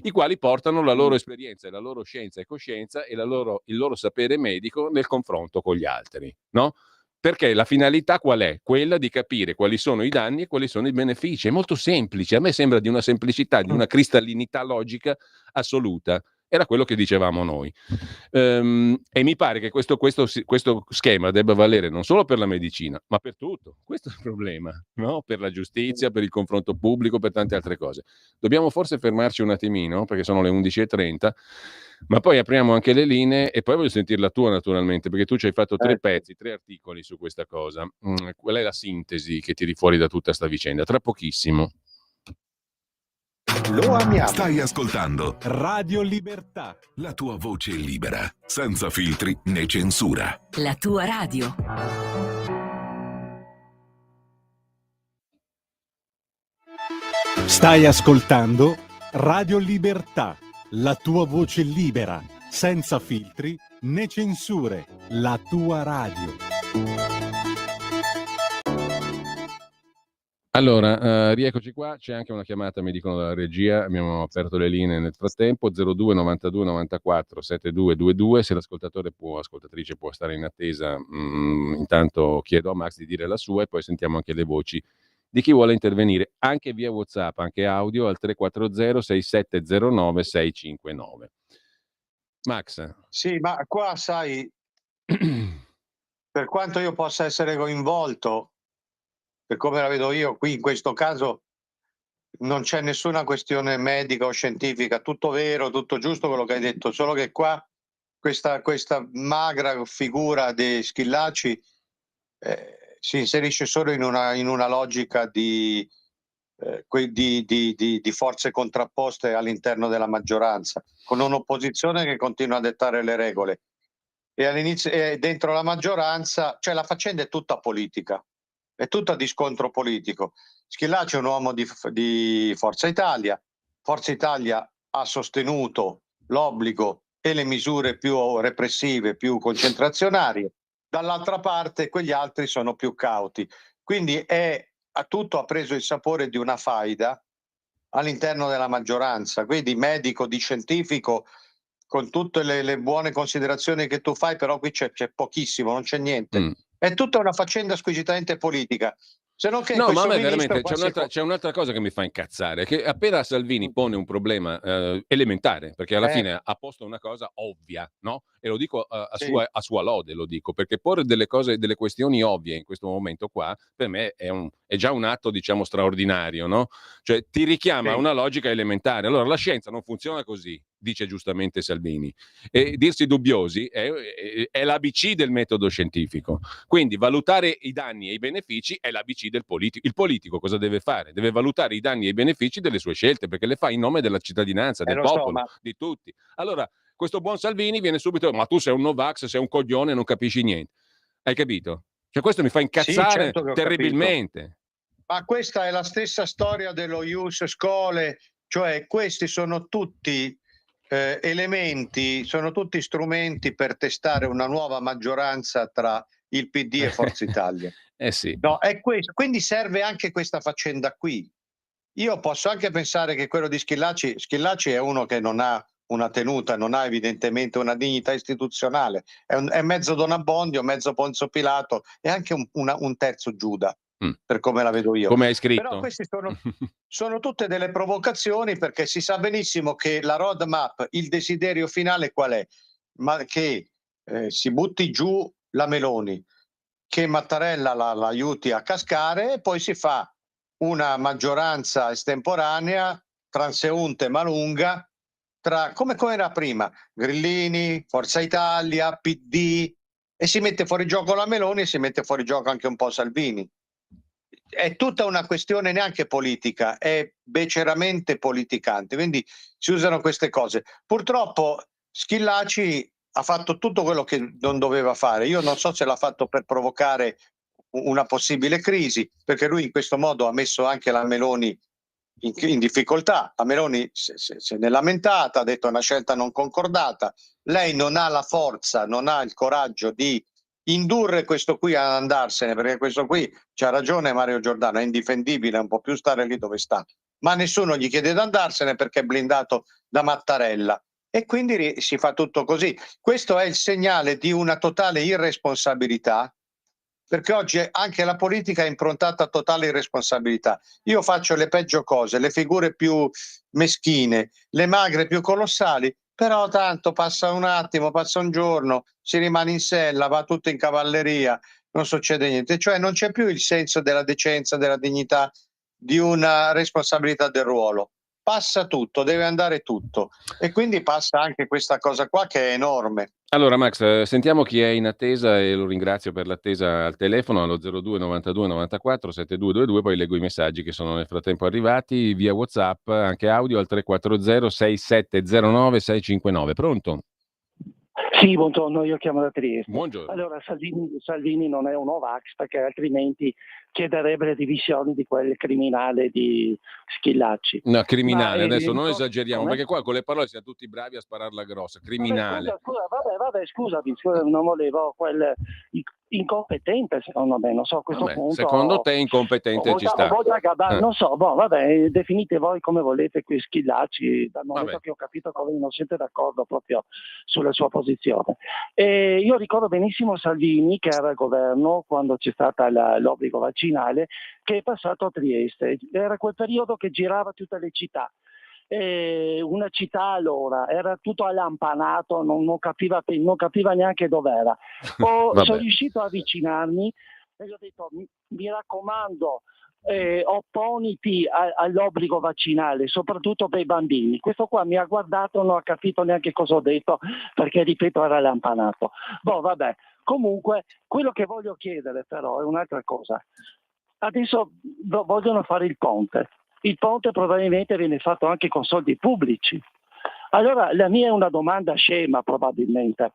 i quali portano la loro esperienza e la loro scienza e coscienza e il loro sapere medico nel confronto con gli altri, no? Perché la finalità qual è? Quella di capire quali sono i danni e quali sono i benefici. È molto semplice, a me sembra di una semplicità, di una cristallinità logica assoluta. Era quello che dicevamo noi. E mi pare che questo schema debba valere non solo per la medicina, ma per tutto. Questo è il problema, no? Per la giustizia, per il confronto pubblico, per tante altre cose. Dobbiamo forse fermarci un attimino, perché sono le 11:30, ma poi apriamo anche le linee e poi voglio sentire la tua naturalmente, perché tu ci hai fatto 3
Sì.
pezzi, 3 articoli su questa cosa. Qual è la sintesi che tiri fuori da tutta sta vicenda? Tra pochissimo.
lo amiamo.
Stai ascoltando
Radio Libertà,
la tua voce libera, senza filtri né censura.
La tua radio.
stai ascoltando Radio Libertà, la tua voce libera, senza filtri né censure, la tua radio.
Allora, rieccoci qua, c'è anche una chiamata, mi dicono dalla regia, abbiamo aperto le linee nel frattempo, 02 92 94 7222, se l'ascoltatore ascoltatrice può stare in attesa, intanto chiedo a Max di dire la sua e poi sentiamo anche le voci di chi vuole intervenire, anche via WhatsApp, anche audio al 340 6709 659. Max.
Sì, ma qua sai, per quanto io possa essere coinvolto, per come la vedo io, qui in questo caso non c'è nessuna questione medica o scientifica, tutto vero, tutto giusto quello che hai detto, solo che qua questa magra figura di Schillaci si inserisce solo in una logica di forze contrapposte all'interno della maggioranza, con un'opposizione che continua a dettare le regole. E all'inizio, dentro la maggioranza, cioè la faccenda è tutta politica. È tutta di scontro politico. Schillaci è un uomo di Forza Italia. Forza Italia ha sostenuto l'obbligo e le misure più repressive, più concentrazionarie. Dall'altra parte quegli altri sono più cauti. Quindi tutto ha preso il sapore di una faida all'interno della maggioranza. Quindi medico, di scientifico, con tutte le buone considerazioni che tu fai, però qui c'è pochissimo, non c'è niente. È tutta una faccenda squisitamente politica. Se non che
no, ma a me veramente c'è un'altra cosa che mi fa incazzare, che appena Salvini pone un problema elementare, perché alla fine ha posto una cosa ovvia, no? E lo dico a sua lode, lo dico, perché porre delle questioni ovvie in questo momento qua, per me è già un atto, diciamo, straordinario, no? Cioè ti richiama a una logica elementare. Allora la scienza non funziona così, dice giustamente Salvini, e dirsi dubbiosi è l'ABC del metodo scientifico. Quindi valutare i danni e i benefici è l'ABC del politico. Il politico cosa deve fare? Deve valutare i danni e i benefici delle sue scelte, perché le fa in nome della cittadinanza, del popolo, di tutti. Allora, questo buon Salvini viene subito, ma tu sei un Novax, sei un coglione, non capisci niente. Hai capito? Cioè questo mi fa incazzare
certo
terribilmente.
Capito. Ma questa è la stessa storia dello Ius Scholae, cioè questi sono tutti elementi, sono tutti strumenti per testare una nuova maggioranza tra il PD e Forza Italia.
Sì.
No, è questo. Quindi serve anche questa faccenda qui. Io posso anche pensare che quello di Schillaci è uno che non ha una tenuta, non ha evidentemente una dignità istituzionale, è mezzo Don Abbondio, mezzo Ponzio Pilato e anche un terzo Giuda, per come la vedo io.
Come hai scritto?
Però queste sono tutte delle provocazioni, perché si sa benissimo che la roadmap, il desiderio finale qual è? Ma che si butti giù la Meloni, che Mattarella l'aiuti a cascare e poi si fa una maggioranza estemporanea, transeunte ma lunga, tra come era prima, Grillini, Forza Italia, PD, e si mette fuori gioco la Meloni e si mette fuori gioco anche un po' Salvini. È tutta una questione neanche politica, è beceramente politicante, quindi si usano queste cose. Purtroppo Schillaci ha fatto tutto quello che non doveva fare. Io non so se l'ha fatto per provocare una possibile crisi, perché lui in questo modo ha messo anche la Meloni in difficoltà. La Meloni se ne è lamentata, ha detto è una scelta non concordata. Lei non ha la forza, non ha il coraggio di indurre questo qui ad andarsene, perché questo qui, c'ha ragione Mario Giordano, è indifendibile, non può più stare lì dove sta, ma nessuno gli chiede di andarsene perché è blindato da Mattarella, e quindi si fa tutto così. Questo è il segnale di una totale irresponsabilità, perché oggi anche la politica è improntata a totale irresponsabilità. Io faccio le peggio cose, le figure più meschine, le magre più colossali, però tanto passa un attimo, passa un giorno, si rimane in sella, va tutto in cavalleria, non succede niente. Cioè non c'è più il senso della decenza, della dignità, di una responsabilità del ruolo. passa tutto, deve andare tutto, e quindi passa anche questa cosa qua che è enorme.
Allora Max, sentiamo chi è in attesa e lo ringrazio per l'attesa al telefono allo 02 92 94 7222, poi leggo i messaggi che sono nel frattempo arrivati via WhatsApp, anche audio al 340 6709 659. Pronto?
Sì, buongiorno, io chiamo da Trieste.
Buongiorno.
Allora, Salvini non è un Novax, perché altrimenti chiederebbe le dimissioni di quel criminale di Schillaci.
No, criminale, adesso non
come?
esageriamo, perché qua con le parole siamo tutti bravi a spararla grossa. Criminale.
Scusami, non volevo quel incompetente, secondo me, non so, a questo punto.
Secondo te incompetente ci sta?
Non so, definite voi come volete qui Schillaci, dal momento che ho capito che voi non siete d'accordo proprio sulla sua posizione. Io ricordo benissimo Salvini, che era al governo quando c'è stata l'obbligo vaccinale, che è passato a Trieste. Era quel periodo che girava tutte le città. Una città allora era tutto allampanato, non capiva neanche dov'era. Sono riuscito a avvicinarmi e gli ho detto: mi raccomando, opponiti all'obbligo vaccinale, soprattutto per i bambini. Questo qua mi ha guardato, non ha capito neanche cosa ho detto, perché ripeto era allampanato. Comunque quello che voglio chiedere però è un'altra cosa. Adesso vogliono fare il ponte. Il ponte probabilmente viene fatto anche con soldi pubblici. Allora la mia è una domanda scema probabilmente,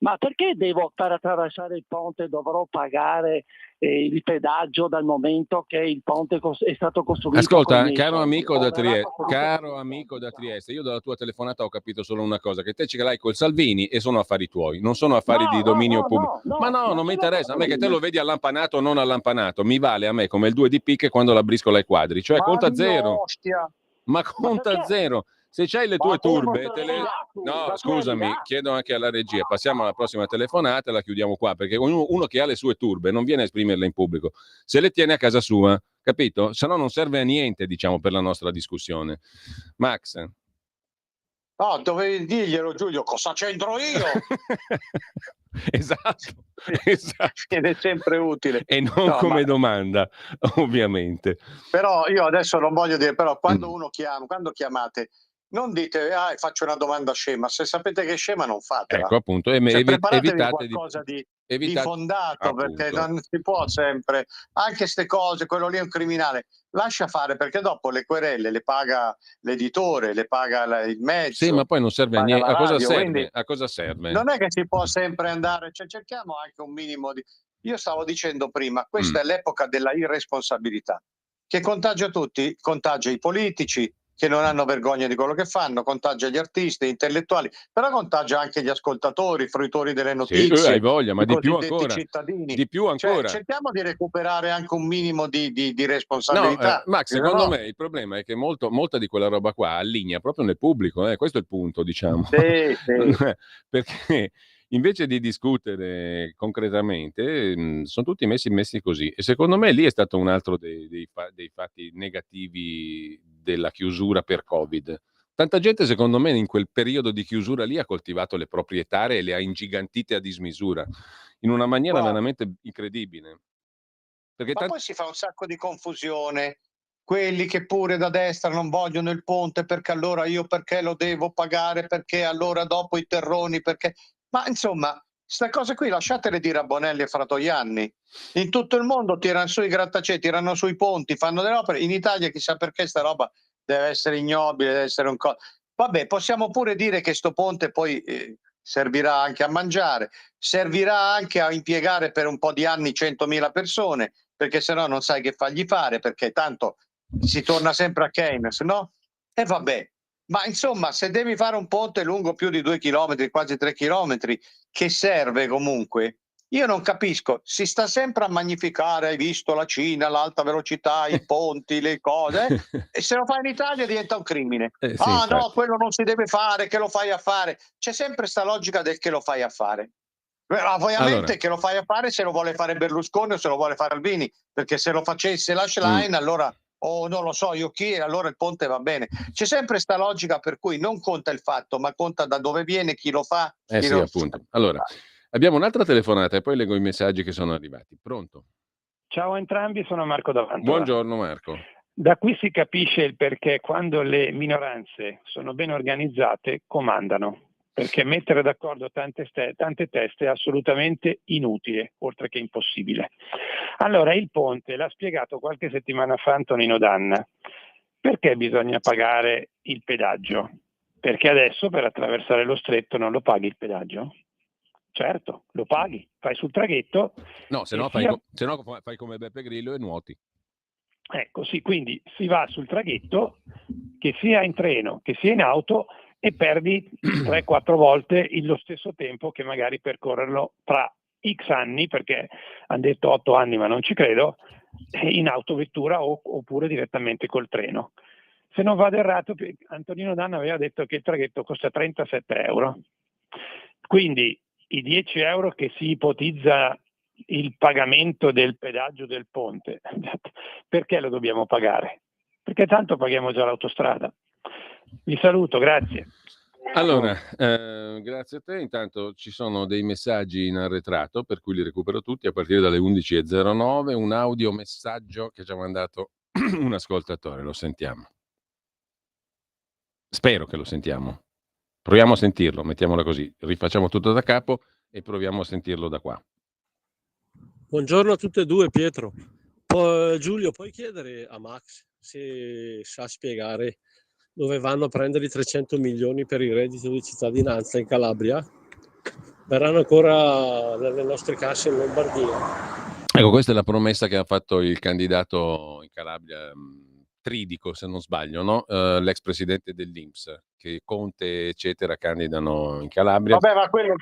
ma perché per attraversare il ponte dovrò pagare il pedaggio dal momento che il ponte è stato costruito?
Ascolta, caro amico da Trieste, io dalla tua telefonata ho capito solo una cosa, che te ce l'hai col Salvini e sono affari tuoi, non sono affari di dominio pubblico. Non mi interessa, a me che te lo vedi allampanato o non allampanato, mi vale a me come il 2 di picche quando la briscola ai quadri, cioè conta zero. Ma conta zero. Se c'hai le tue turbe, no, scusami, chiedo anche alla regia, passiamo alla prossima telefonata e la chiudiamo qua, perché uno che ha le sue turbe non viene a esprimerle in pubblico, se le tiene a casa sua, capito? Se no non serve a niente, diciamo, per la nostra discussione. Max?
No, dovevi dirglielo, Giulio, cosa c'entro io?
Esatto.
Ed è sempre utile.
E non come domanda, ovviamente.
Però io adesso non voglio dire, però quando uno chiama, quando chiamate, non dite faccio una domanda scema, se sapete che è scema non fatela.
Ecco, appunto,
preparatevi qualcosa di fondato,
appunto.
perché non si può sempre, anche queste cose, quello lì è un criminale, lascia fare, perché dopo le querelle le paga l'editore, le paga il mezzo.
Sì, ma poi non serve a niente. A cosa serve?
Non è che si può sempre andare, cerchiamo anche un minimo di... Io stavo dicendo prima, questa è l'epoca della irresponsabilità, che contagia tutti, contagia i politici, che non hanno vergogna di quello che fanno, contagia gli artisti, gli intellettuali, però contagia anche gli ascoltatori, i fruitori delle notizie.
Sì, hai voglia, ma di più ancora.
Cittadini.
Di più ancora.
Cerchiamo di recuperare anche un minimo di responsabilità.
No, Max, secondo me il problema è che molta di quella roba qua allinea proprio nel pubblico, questo è il punto, diciamo.
Sì.
Perché invece di discutere concretamente, sono tutti messi così. E secondo me lì è stato un altro dei fatti negativi della chiusura per Covid. Tanta gente, secondo me, in quel periodo di chiusura lì ha coltivato le proprietarie e le ha ingigantite a dismisura, in una maniera veramente incredibile. Perché
poi si fa un sacco di confusione. Quelli che pure da destra non vogliono il ponte perché allora io perché lo devo pagare, perché allora dopo i terroni, perché... Ma insomma, queste cose qui lasciatele dire a Bonelli e Fratoianni. In tutto il mondo tirano su i grattacieli, tirano su i ponti, fanno delle opere. In Italia chissà perché sta roba deve essere ignobile, deve essere un Vabbè, possiamo pure dire che sto ponte poi servirà anche a mangiare, servirà anche a impiegare per un po' di anni 100.000 persone, perché sennò non sai che fargli fare, perché tanto si torna sempre a Keynes, no? E vabbè. Ma insomma, se devi fare un ponte lungo più di 2 chilometri, quasi 3 chilometri, che serve comunque, io non capisco, si sta sempre a magnificare, hai visto la Cina, l'alta velocità, i ponti, le cose, e se lo fai in Italia diventa un crimine. No, quello non si deve fare, che lo fai a fare. C'è sempre sta logica del che lo fai a fare. Ovviamente che lo fai a fare se lo vuole fare Berlusconi o se lo vuole fare Salvini, perché se lo facesse la Schlein allora... non lo so io chi, allora il ponte va bene. C'è sempre sta logica per cui non conta il fatto, ma conta da dove viene, chi lo fa.
Sì, appunto. Allora, abbiamo un'altra telefonata e poi leggo i messaggi che sono arrivati. Pronto?
Ciao a entrambi, sono Marco da Mantova.
Buongiorno Marco.
Da qui si capisce il perché quando le minoranze sono ben organizzate comandano, perché mettere d'accordo tante teste è assolutamente inutile, oltre che impossibile. Allora, il ponte l'ha spiegato qualche settimana fa Antonino Danna. Perché bisogna pagare il pedaggio? Perché adesso per attraversare lo stretto non lo paghi il pedaggio? Certo, lo paghi, fai sul traghetto.
No, se no fai come Beppe Grillo e nuoti.
Ecco, sì, quindi si va sul traghetto, che sia in treno, che sia in auto, e perdi 3-4 volte lo stesso tempo che magari percorrerlo tra X anni, perché hanno detto 8 anni, ma non ci credo, in autovettura oppure direttamente col treno. Se non vado errato, Antonino Danna aveva detto che il traghetto costa 37 euro. Quindi i 10 euro che si ipotizza il pagamento del pedaggio del ponte, perché lo dobbiamo pagare? Perché tanto paghiamo già l'autostrada. Vi saluto, grazie.
Allora, grazie a te. Intanto ci sono dei messaggi in arretrato, per cui li recupero tutti a partire dalle 11.09. Un audio messaggio che ci ha mandato un ascoltatore, lo sentiamo. Spero che lo sentiamo. Proviamo a sentirlo, mettiamola così. Rifacciamo tutto da capo e proviamo a sentirlo da qua.
Buongiorno a tutte e due, Pietro. Giulio, puoi chiedere a Max se sa spiegare dove vanno a prendere i 300 milioni per il reddito di cittadinanza in Calabria? Verranno ancora nelle nostre casse in Lombardia?
Ecco, questa è la promessa che ha fatto il candidato in Calabria, Tridico, se non sbaglio, no? L'ex presidente dell'INPS, che Conte, eccetera, candidano in Calabria.
Vabbè, ma quello è il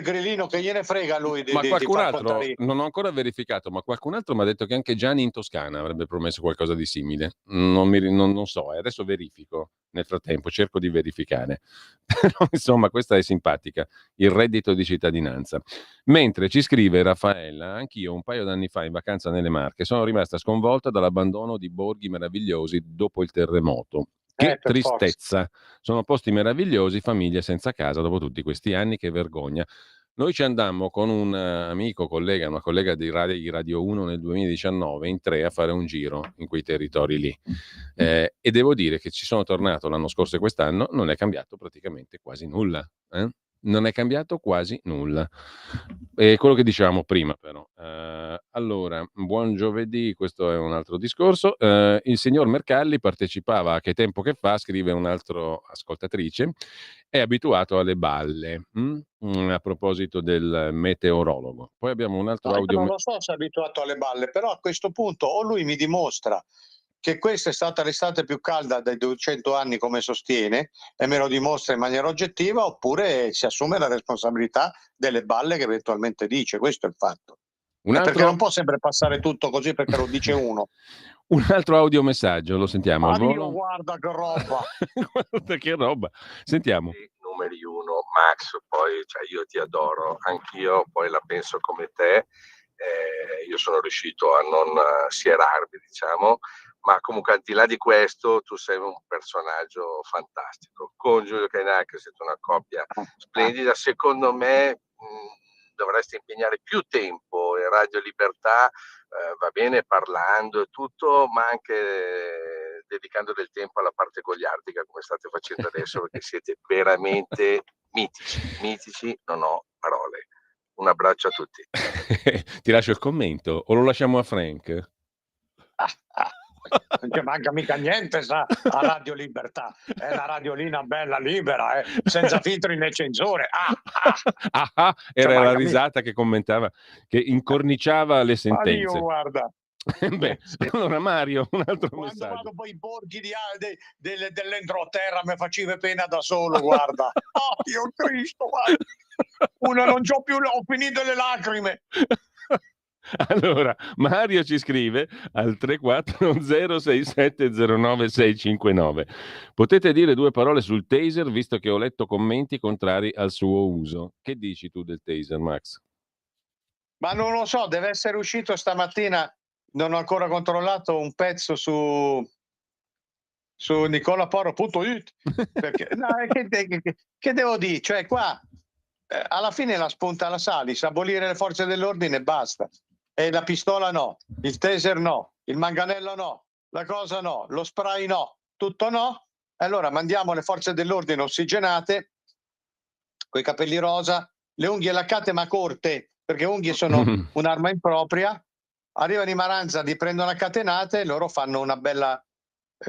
grillino che gliene frega lui di
qualcun
far
altro,
contare.
non ho ancora verificato, ma qualcun altro mi ha detto che anche Gianni in Toscana avrebbe promesso qualcosa di simile. Non so, adesso verifico nel frattempo, cerco di verificare. Però, insomma, questa è simpatica, il reddito di cittadinanza. Mentre ci scrive Raffaella, anch'io un paio d'anni fa in vacanza nelle Marche sono rimasta sconvolta dall'abbandono di borghi meravigliosi dopo il terremoto. Che tristezza! Sono posti meravigliosi, famiglie senza casa dopo tutti questi anni, che vergogna. Noi ci andammo con un amico, una collega di Radio 1 nel 2019 in 3 a fare un giro in quei territori lì. E devo dire che ci sono tornato l'anno scorso e quest'anno, non è cambiato praticamente quasi nulla. Non è cambiato quasi nulla. È quello che dicevamo prima, però. Allora, buon giovedì, questo è un altro discorso. Il signor Mercalli partecipava a Che tempo che fa, scrive un'altra ascoltatrice, è abituato alle balle, a proposito del meteorologo. Poi abbiamo un altro audio.
Non lo so se è abituato alle balle, però a questo punto o lui mi dimostra che questa è stata l'estate più calda dai 200 anni, come sostiene, e me lo dimostra in maniera oggettiva, oppure si assume la responsabilità delle balle che eventualmente dice. Questo è il fatto. Perché non può sempre passare tutto così perché lo dice uno.
Un altro audiomessaggio, lo sentiamo.
Dio, guarda che roba!
Guarda che roba. Sentiamo.
Numeri uno, Max, poi io ti adoro, anch'io poi la penso come te. Io sono riuscito a non schierarmi, diciamo, ma comunque al di là di questo tu sei un personaggio fantastico. Con Giulio Cainarca siete una coppia splendida. Secondo me dovreste impegnare più tempo in Radio Libertà, va bene parlando e tutto, ma anche dedicando del tempo alla parte goliardica come state facendo adesso, perché siete veramente mitici, non ho parole. Un abbraccio a tutti.
Ti lascio il commento o lo lasciamo a Frank?
Non ci manca mica niente, sa, a Radio Libertà. È una radiolina bella, libera, senza filtri né censure.
Era la risata che commentava, che incorniciava le sentenze.
Io, guarda.
Beh, allora Mario, un altro
Quando
messaggio.
vado poi i borghi dell'entroterra mi faceva pena da solo, guarda. Dio Cristo, guarda. Non c'ho più, ho finito le lacrime.
Allora, Mario ci scrive al 340670969. Potete dire due parole sul taser, visto che ho letto commenti contrari al suo uso. Che dici tu del taser, Max?
Ma non lo so, deve essere uscito stamattina. Non ho ancora controllato un pezzo su nicolaporro.it perché che devo dire? Cioè qua alla fine la spunta la Salis, abolire le forze dell'ordine e basta. E la pistola no, il taser no, il manganello no. la cosa no, lo spray no, tutto no. Allora mandiamo le forze dell'ordine ossigenate, coi capelli rosa, le unghie laccate ma corte, perché unghie sono un'arma impropria. Arrivano i Maranza, li prendono a catenate e loro fanno una bella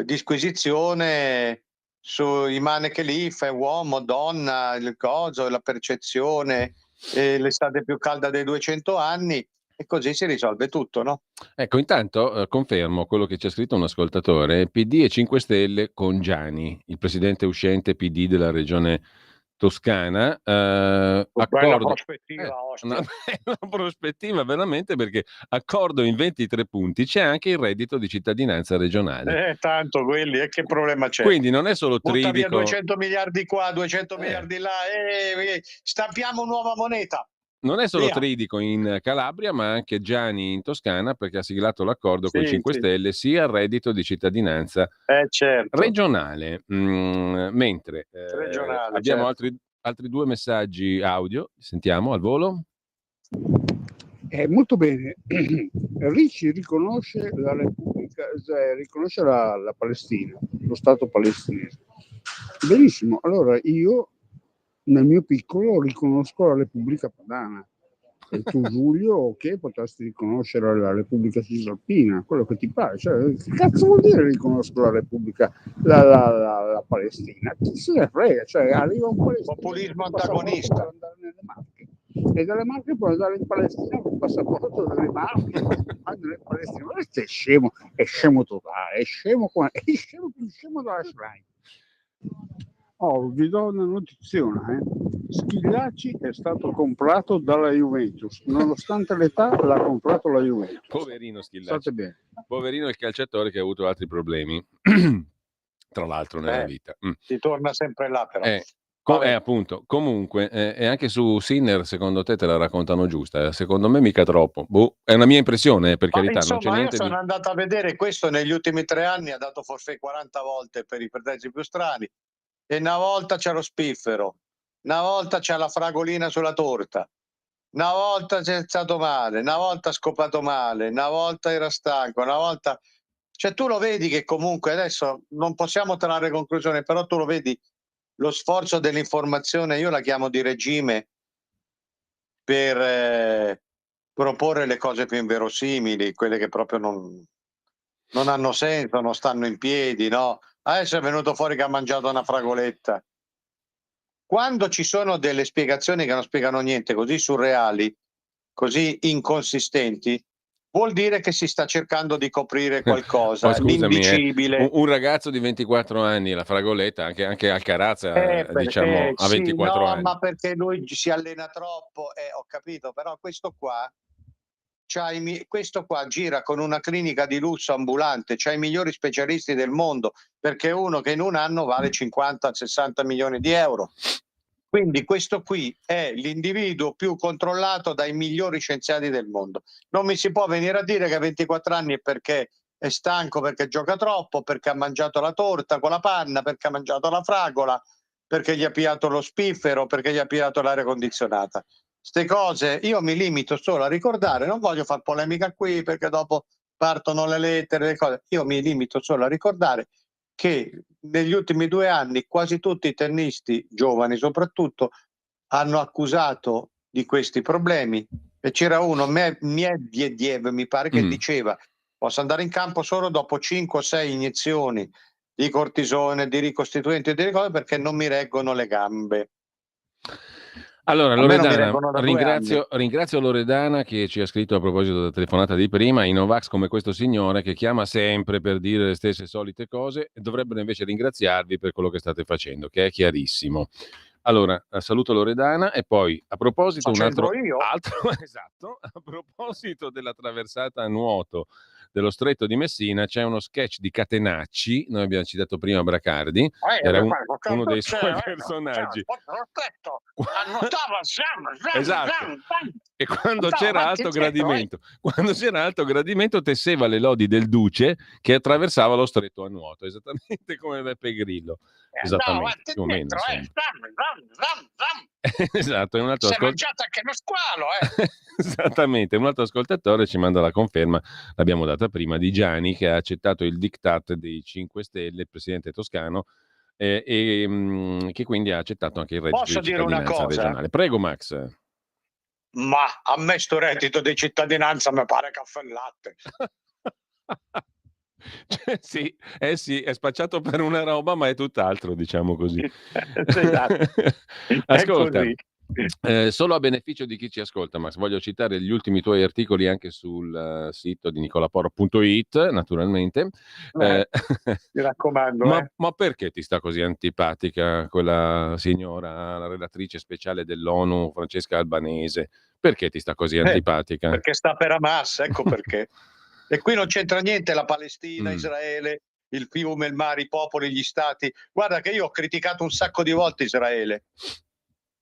disquisizione sui Manneke Leaf, uomo, donna, il coso, la percezione, l'estate più calda dei 200 anni, e così si risolve tutto, no?
Ecco, intanto confermo quello che ci ha scritto un ascoltatore: PD e 5 Stelle con Gianni, il presidente uscente PD della regione Toscana.
Bella
Accordo,
prospettiva,
una prospettiva veramente, perché accordo in 23 punti, c'è anche il reddito di cittadinanza regionale.
Tanto quelli, che problema c'è?
Quindi non è solo
Butta via
tridico.
200 miliardi qua, 200 miliardi là, stampiamo nuova moneta.
Non è solo
Via.
Tridico in Calabria, ma anche Gianni in Toscana, perché ha siglato l'accordo con i
Sì,
5
sì.
Stelle sia il reddito di cittadinanza
Certo.
regionale. Mentre
Regionale,
abbiamo
certo.
altri 2 messaggi audio, sentiamo al volo.
Molto bene. Ricci riconosce la Repubblica, riconosce la Palestina, lo Stato palestinese. Benissimo, allora io nel mio piccolo riconosco la Repubblica Padana. E tu, Giulio, che potresti riconoscere la Repubblica Cisalpina, quello che ti pare. Cioè, che cazzo vuol dire riconosco la Repubblica, la Palestina? Chi se ne frega? Cioè, arriva un palestinese,
populismo antagonista,
per andare nelle Marche, e dalle Marche può andare in Palestina con il passaporto delle Marche, nelle Palestina. Ma questo è scemo totale, è scemo più scemo della Schlein. Vi do una notiziona, Schillaci è stato comprato dalla Juventus, nonostante l'età l'ha comprato la Juventus.
Poverino Schillaci.
State bene.
Poverino il calciatore che ha avuto altri problemi, tra l'altro, nella vita.
Si torna sempre là, però.
Appunto, comunque, e anche su Sinner, secondo te la raccontano giusta? Secondo me mica troppo. È una mia impressione, per carità.
Insomma,
non c'è niente
io sono andato a vedere questo negli ultimi 3 anni, ha dato forfait 40 volte per i pretesti più strani, e una volta c'è lo spiffero, una volta c'è la fragolina sulla torta, una volta c'è stato male, una volta ha scopato male, una volta era stanco, una volta... Cioè tu lo vedi che comunque adesso non possiamo trarre conclusioni, però tu lo vedi, lo sforzo dell'informazione, io la chiamo di regime, per proporre le cose più inverosimili, quelle che proprio non hanno senso, non stanno in piedi, no? Adesso è venuto fuori che ha mangiato una fragoletta. Quando ci sono delle spiegazioni che non spiegano niente, così surreali, così inconsistenti, vuol dire che si sta cercando di coprire qualcosa, l'indicibile.
Un ragazzo di 24 anni, la fragoletta, anche Alcaraz, diciamo, a 24 anni.
Ma perché lui si allena troppo, ho capito, però questo qua gira con una clinica di lusso ambulante, c'ha i migliori specialisti del mondo, perché uno che in un anno vale 50-60 milioni di euro. Quindi questo qui è l'individuo più controllato dai migliori scienziati del mondo. Non mi si può venire a dire che a 24 anni è perché è stanco, perché gioca troppo, perché ha mangiato la torta con la panna, perché ha mangiato la fragola, perché gli ha pigliato lo spiffero, perché gli ha pigliato l'aria condizionata. Ste cose io mi limito solo a ricordare, non voglio fare polemica qui perché dopo partono le lettere, le cose. Io mi limito solo a ricordare che negli ultimi 2 anni quasi tutti i tennisti, giovani soprattutto, hanno accusato di questi problemi, e c'era uno, Medvedev, mi pare, che diceva: posso andare in campo solo dopo 5 o 6 iniezioni di cortisone, di ricostituenti e di cose, perché non mi reggono le gambe.
Allora, Loredana, ringrazio Loredana che ci ha scritto a proposito della telefonata di prima, i Novax come questo signore che chiama sempre per dire le stesse solite cose, dovrebbero invece ringraziarvi per quello che state facendo, che è chiarissimo. Allora, saluto Loredana e poi a proposito esatto, a proposito della traversata a nuoto dello stretto di Messina, c'è uno sketch di Catenacci, noi abbiamo citato prima Bracardi, era uno dei suoi personaggi. Esatto. E quando c'era alto gradimento tesseva le lodi del duce che attraversava lo stretto a nuoto, esattamente come Beppe Grillo. Esattamente, più o meno, esatto, è un altro
mangiato anche lo squalo,
Esattamente, un altro ascoltatore ci manda la conferma, l'abbiamo data prima, di Gianni, che ha accettato il diktat dei 5 Stelle, il presidente toscano, che quindi ha accettato anche il reddito di cittadinanza regionale. Prego, Max.
Ma a me sto reddito di cittadinanza mi pare caffè e latte.
Sì, è spacciato per una roba, ma è tutt'altro, diciamo così.
Esatto.
Ascolta, solo a beneficio di chi ci ascolta, Max, voglio citare gli ultimi tuoi articoli anche sul sito di nicolaporo.it, naturalmente.
Mi raccomando.
Ma perché ti sta così antipatica quella signora, la relatrice speciale dell'ONU, Francesca Albanese? Perché ti sta così antipatica?
Perché sta per Hamas, ecco perché. E qui non c'entra niente la Palestina, Israele, il fiume, il mare, i popoli, gli stati. Guarda che io ho criticato un sacco di volte Israele,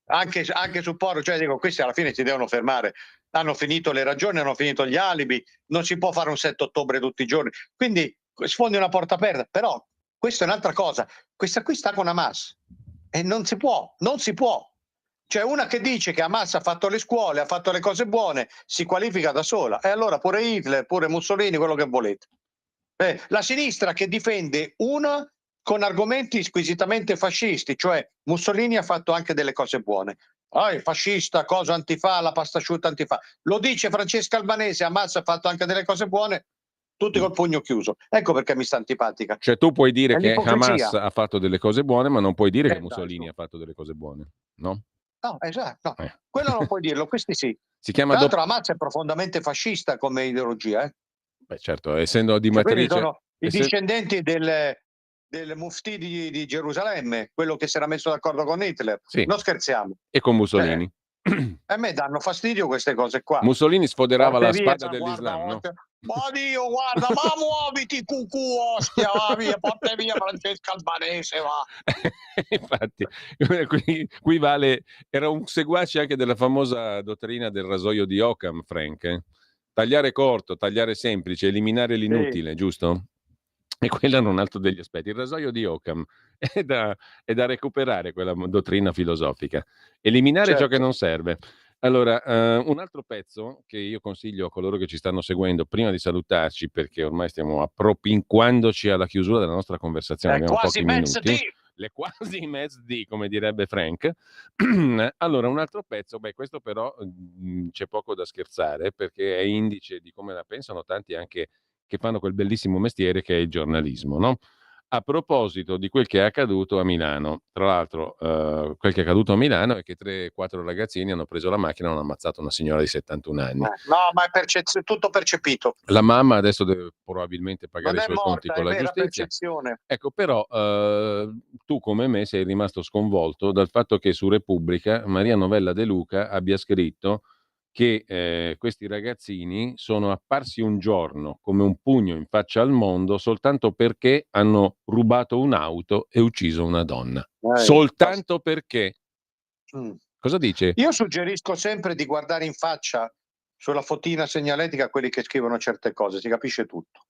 anche sul Poro, cioè dico, questi alla fine si devono fermare. Hanno finito le ragioni, hanno finito gli alibi, non si può fare un 7 ottobre tutti i giorni. Quindi sfondi una porta aperta, però questa è un'altra cosa. Questa qui sta con Hamas e non si può. C'è una che dice che Hamas ha fatto le scuole, ha fatto le cose buone, si qualifica da sola. E allora pure Hitler, pure Mussolini, quello che volete. La sinistra che difende una con argomenti squisitamente fascisti, cioè Mussolini ha fatto anche delle cose buone. Fascista, cosa antifà, la pasta asciutta antifà. Lo dice Francesca Albanese, Hamas ha fatto anche delle cose buone, tutti col pugno chiuso. Ecco perché mi sta antipatica.
Cioè tu puoi dire che Hamas ha fatto delle cose buone, ma non puoi dire che Mussolini ha fatto delle cose buone, no?
No, esatto. No. Quello non puoi dirlo, questi sì.
Si chiama
Tra l'altro Hamas è profondamente fascista come ideologia.
Beh, certo, essendo di matrice...
Sono i discendenti del Mufti di Gerusalemme, quello che si era messo d'accordo con Hitler.
Sì.
Non scherziamo.
E con Mussolini.
A me danno fastidio queste cose qua.
Mussolini sfoderava la spada dell'Islam, no?
Ma Dio, guarda, ma muoviti, cucù, ostia, va via, porta via Francesca Albanese, va.
Infatti, qui vale, era un seguace anche della famosa dottrina del rasoio di Occam, Frank. Tagliare corto, tagliare semplice, eliminare l'inutile, giusto? E quello era un altro degli aspetti. Il rasoio di Occam è da recuperare, quella dottrina filosofica. Eliminare ciò che non serve. Allora, un altro pezzo che io consiglio a coloro che ci stanno seguendo, prima di salutarci, perché ormai stiamo appropinquandoci alla chiusura della nostra conversazione, abbiamo pochi minuti. Le quasi mezz'dì, come direbbe Frank. Allora, un altro pezzo, questo però c'è poco da scherzare, perché è indice di come la pensano tanti anche che fanno quel bellissimo mestiere che è il giornalismo, no? A proposito di quel che è accaduto a Milano, tra l'altro quel che è accaduto a Milano è che 3-4 ragazzini hanno preso la macchina e hanno ammazzato una signora di 71 anni.
No, ma è tutto percepito.
La mamma adesso deve probabilmente pagare i suoi conti con la giustizia.
Percezione.
Ecco, però tu come me sei rimasto sconvolto dal fatto che su Repubblica Maria Novella De Luca abbia scritto che questi ragazzini sono apparsi un giorno come un pugno in faccia al mondo soltanto perché hanno rubato un'auto e ucciso una donna. Soltanto perché. Cosa dice?
Io suggerisco sempre di guardare in faccia sulla fotina segnaletica quelli che scrivono certe cose, si capisce tutto.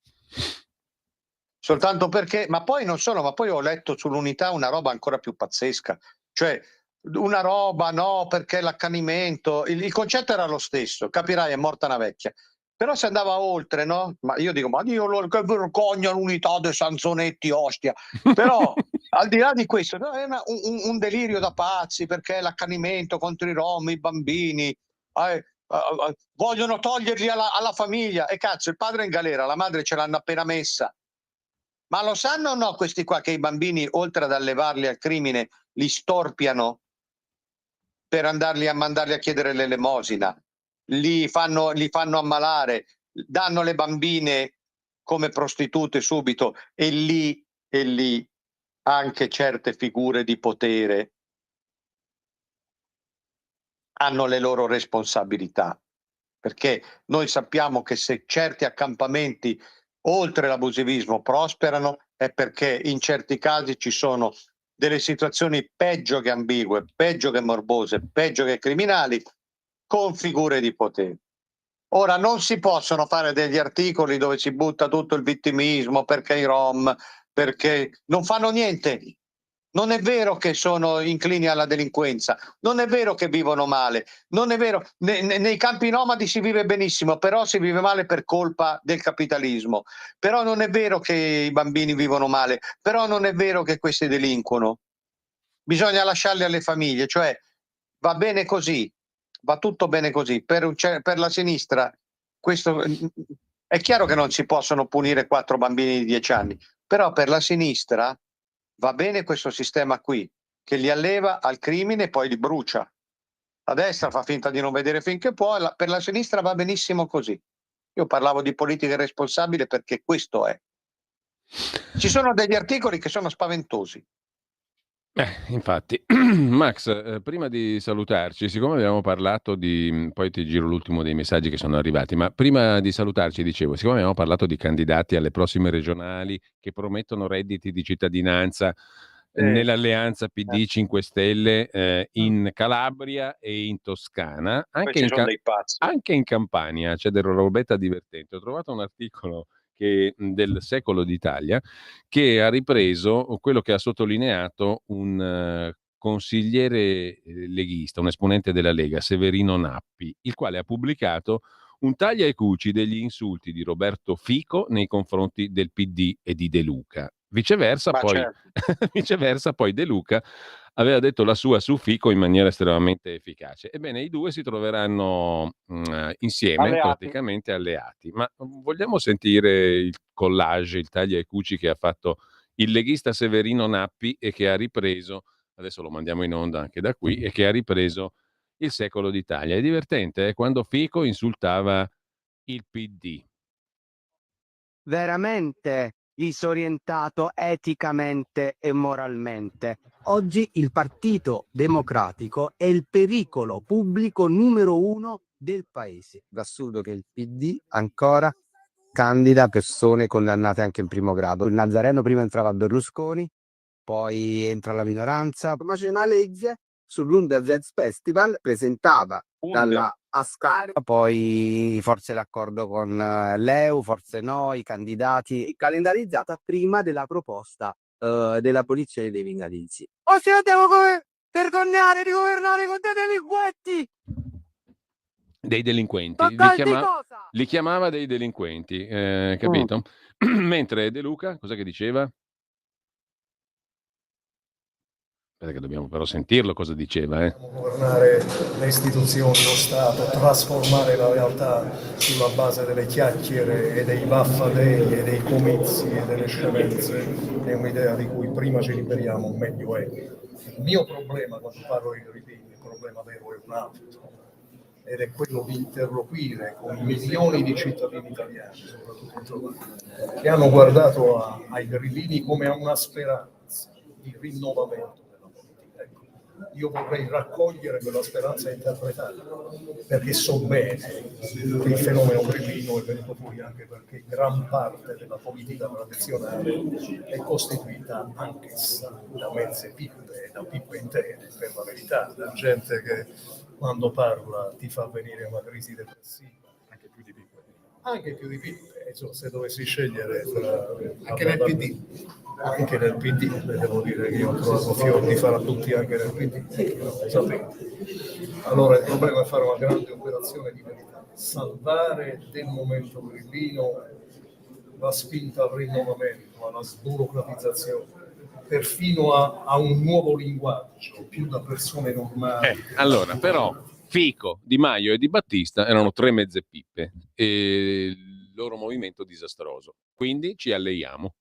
Soltanto perché, ma poi non solo, ma poi ho letto sull'Unità una roba ancora più pazzesca, cioè una roba, no, perché l'accanimento, il concetto era lo stesso, capirai, è morta una vecchia, però si andava oltre, no? Ma io dico, ma Dio, che vergogna l'Unità dei Sanzonetti, ostia, però al di là di questo, no, è un delirio da pazzi, perché l'accanimento contro i rom, i bambini, vogliono toglierli alla famiglia, e cazzo, il padre è in galera, la madre ce l'hanno appena messa. Ma lo sanno o no questi qua che i bambini, oltre ad allevarli al crimine, li storpiano per mandarli a chiedere l'elemosina, li fanno ammalare, danno le bambine come prostitute subito, e lì anche certe figure di potere hanno le loro responsabilità, perché noi sappiamo che se certi accampamenti oltre l'abusivismo prosperano è perché in certi casi ci sono delle situazioni peggio che ambigue, peggio che morbose, peggio che criminali, con figure di potere. Ora non si possono fare degli articoli dove si butta tutto il vittimismo perché i Rom, perché non fanno niente. Non è vero che sono inclini alla delinquenza, non è vero che vivono male, non è vero. Nei campi nomadi si vive benissimo, però si vive male per colpa del capitalismo. Però non è vero che i bambini vivono male, però non è vero che questi delinquono. Bisogna lasciarli alle famiglie, cioè va bene così, va tutto bene così. Per la sinistra questo è chiaro che non si possono punire 4 bambini di 10 anni, però per la sinistra va bene questo sistema qui, che li alleva al crimine e poi li brucia. La destra fa finta di non vedere finché può, per la sinistra va benissimo così. Io parlavo di politica responsabile perché questo è. Ci sono degli articoli che sono spaventosi.
Infatti. Max, prima di salutarci, siccome abbiamo parlato di poi ti giro l'ultimo dei messaggi che sono arrivati, ma prima di salutarci dicevo, siccome abbiamo parlato di candidati alle prossime regionali che promettono redditi di cittadinanza nell'alleanza PD 5 Stelle in Calabria e in Toscana, anche in Campania, c'è della robetta divertente. Ho trovato un articolo del Secolo d'Italia che ha ripreso quello che ha sottolineato un consigliere leghista, un esponente della Lega, Severino Nappi, il quale ha pubblicato un taglia e cuci degli insulti di Roberto Fico nei confronti del PD e di De Luca. Viceversa, poi De Luca aveva detto la sua su Fico in maniera estremamente efficace. Ebbene, i due si troveranno insieme, praticamente alleati. Ma vogliamo sentire il collage, il taglia e cuci che ha fatto il leghista Severino Nappi e che ha ripreso, adesso lo mandiamo in onda anche da qui, e che ha ripreso il Secolo d'Italia. È divertente, quando Fico insultava il PD.
Veramente disorientato eticamente e moralmente. Oggi il Partito Democratico è il pericolo pubblico numero 1 del paese. L'assurdo che il PD ancora candida persone condannate anche in primo grado. Il Nazareno prima entrava a Berlusconi, poi entra la minoranza. Ma c'è una legge sull'Under Jazz Festival, presentava dalla Ascar, poi forse l'accordo con l'EU, forse no, i candidati, calendarizzata prima della proposta dell'abolizione dei vitalizi. O se devo vergognare di governare con dei delinquenti!
Dei delinquenti, li chiamava dei delinquenti, capito? Mentre De Luca, cosa che diceva? Aspetta che dobbiamo però sentirlo cosa diceva.
Governare le istituzioni, lo Stato, trasformare la realtà sulla base delle chiacchiere e dei baffadei e dei comizi e delle scemenze è un'idea di cui prima ci liberiamo meglio è. Il mio problema quando parlo di Grillini, il problema vero è un altro, ed è quello di interloquire con milioni di cittadini italiani, soprattutto giovani, che hanno guardato ai Grillini come a una speranza di rinnovamento. Io vorrei raccogliere quella speranza e interpretarla, perché so bene che il fenomeno grillino è venuto fuori anche perché gran parte della politica tradizionale è costituita anch'essa da mezze pippe e da pippe intere, per la verità, da gente che quando parla ti fa venire una crisi depressiva, anche più di pippe, insomma, se dovessi scegliere anche nel PD. Anche nel PD, devo dire che io ho trovato fior di fare a tutti anche nel PD, lo sapete. Allora il problema è fare una grande operazione di verità, salvare del momento grillino la spinta al rinnovamento, alla sburocratizzazione, perfino a un nuovo linguaggio, più da persone normali.
Allora, però Fico, Di Maio e Di Battista erano 3 mezze pippe e il loro movimento disastroso, quindi ci alleiamo.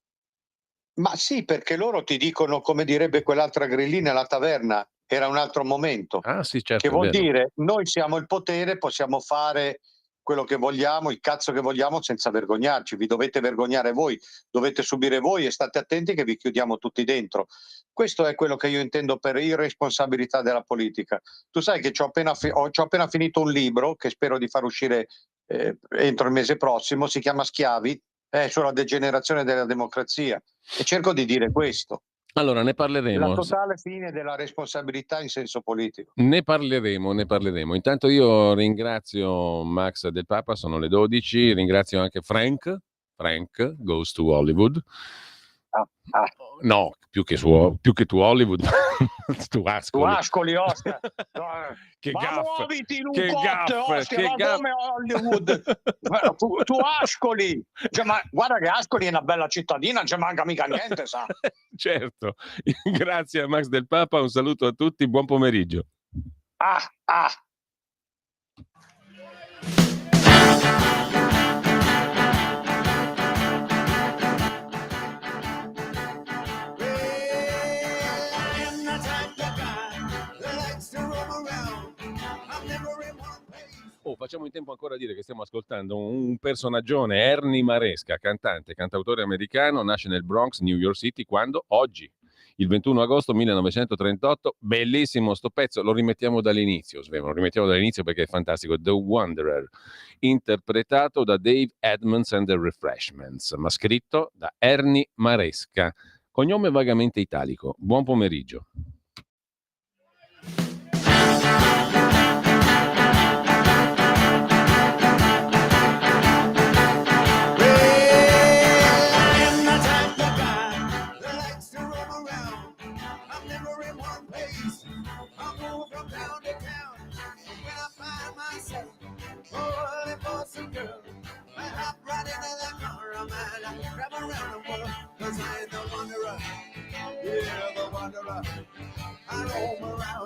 Ma sì, perché loro ti dicono, come direbbe quell'altra grillina, la taverna era un altro momento.
Ah sì, certo.
Che vuol dire, noi siamo il potere, possiamo fare quello che vogliamo, il cazzo che vogliamo senza vergognarci. Vi dovete vergognare voi, dovete subire voi e state attenti che vi chiudiamo tutti dentro. Questo è quello che io intendo per irresponsabilità della politica. Tu sai che ho appena finito un libro che spero di far uscire entro il mese prossimo, si chiama Schiavi, sulla degenerazione della democrazia, e cerco di dire questo.
Allora, ne parleremo.
La totale fine della responsabilità in senso politico.
Ne parleremo. Intanto io ringrazio Max Del Papa, sono le 12, ringrazio anche Frank Goes to Hollywood. No, più che tu Hollywood, tu
Ascoli, Oscar.
Che
Ma
gaff,
muoviti,
che gaff,
Oscar,
che
ma
gaff.
come Hollywood? tu Ascoli. Cioè, ma guarda che Ascoli è una bella cittadina, non ci manca mica niente, sa.
Certo. Grazie a Max Del Papa, un saluto a tutti, buon pomeriggio. Facciamo in tempo ancora a dire che stiamo ascoltando un personaggione, Ernie Maresca, cantautore americano, nasce nel Bronx, New York City, quando? Oggi, il 21 agosto 1938, bellissimo sto pezzo, lo rimettiamo dall'inizio perché è fantastico, The Wanderer, interpretato da Dave Edmunds and the Refreshments, ma scritto da Ernie Maresca, cognome vagamente italico. Buon pomeriggio.
Yeah, the wanderer. I roam around.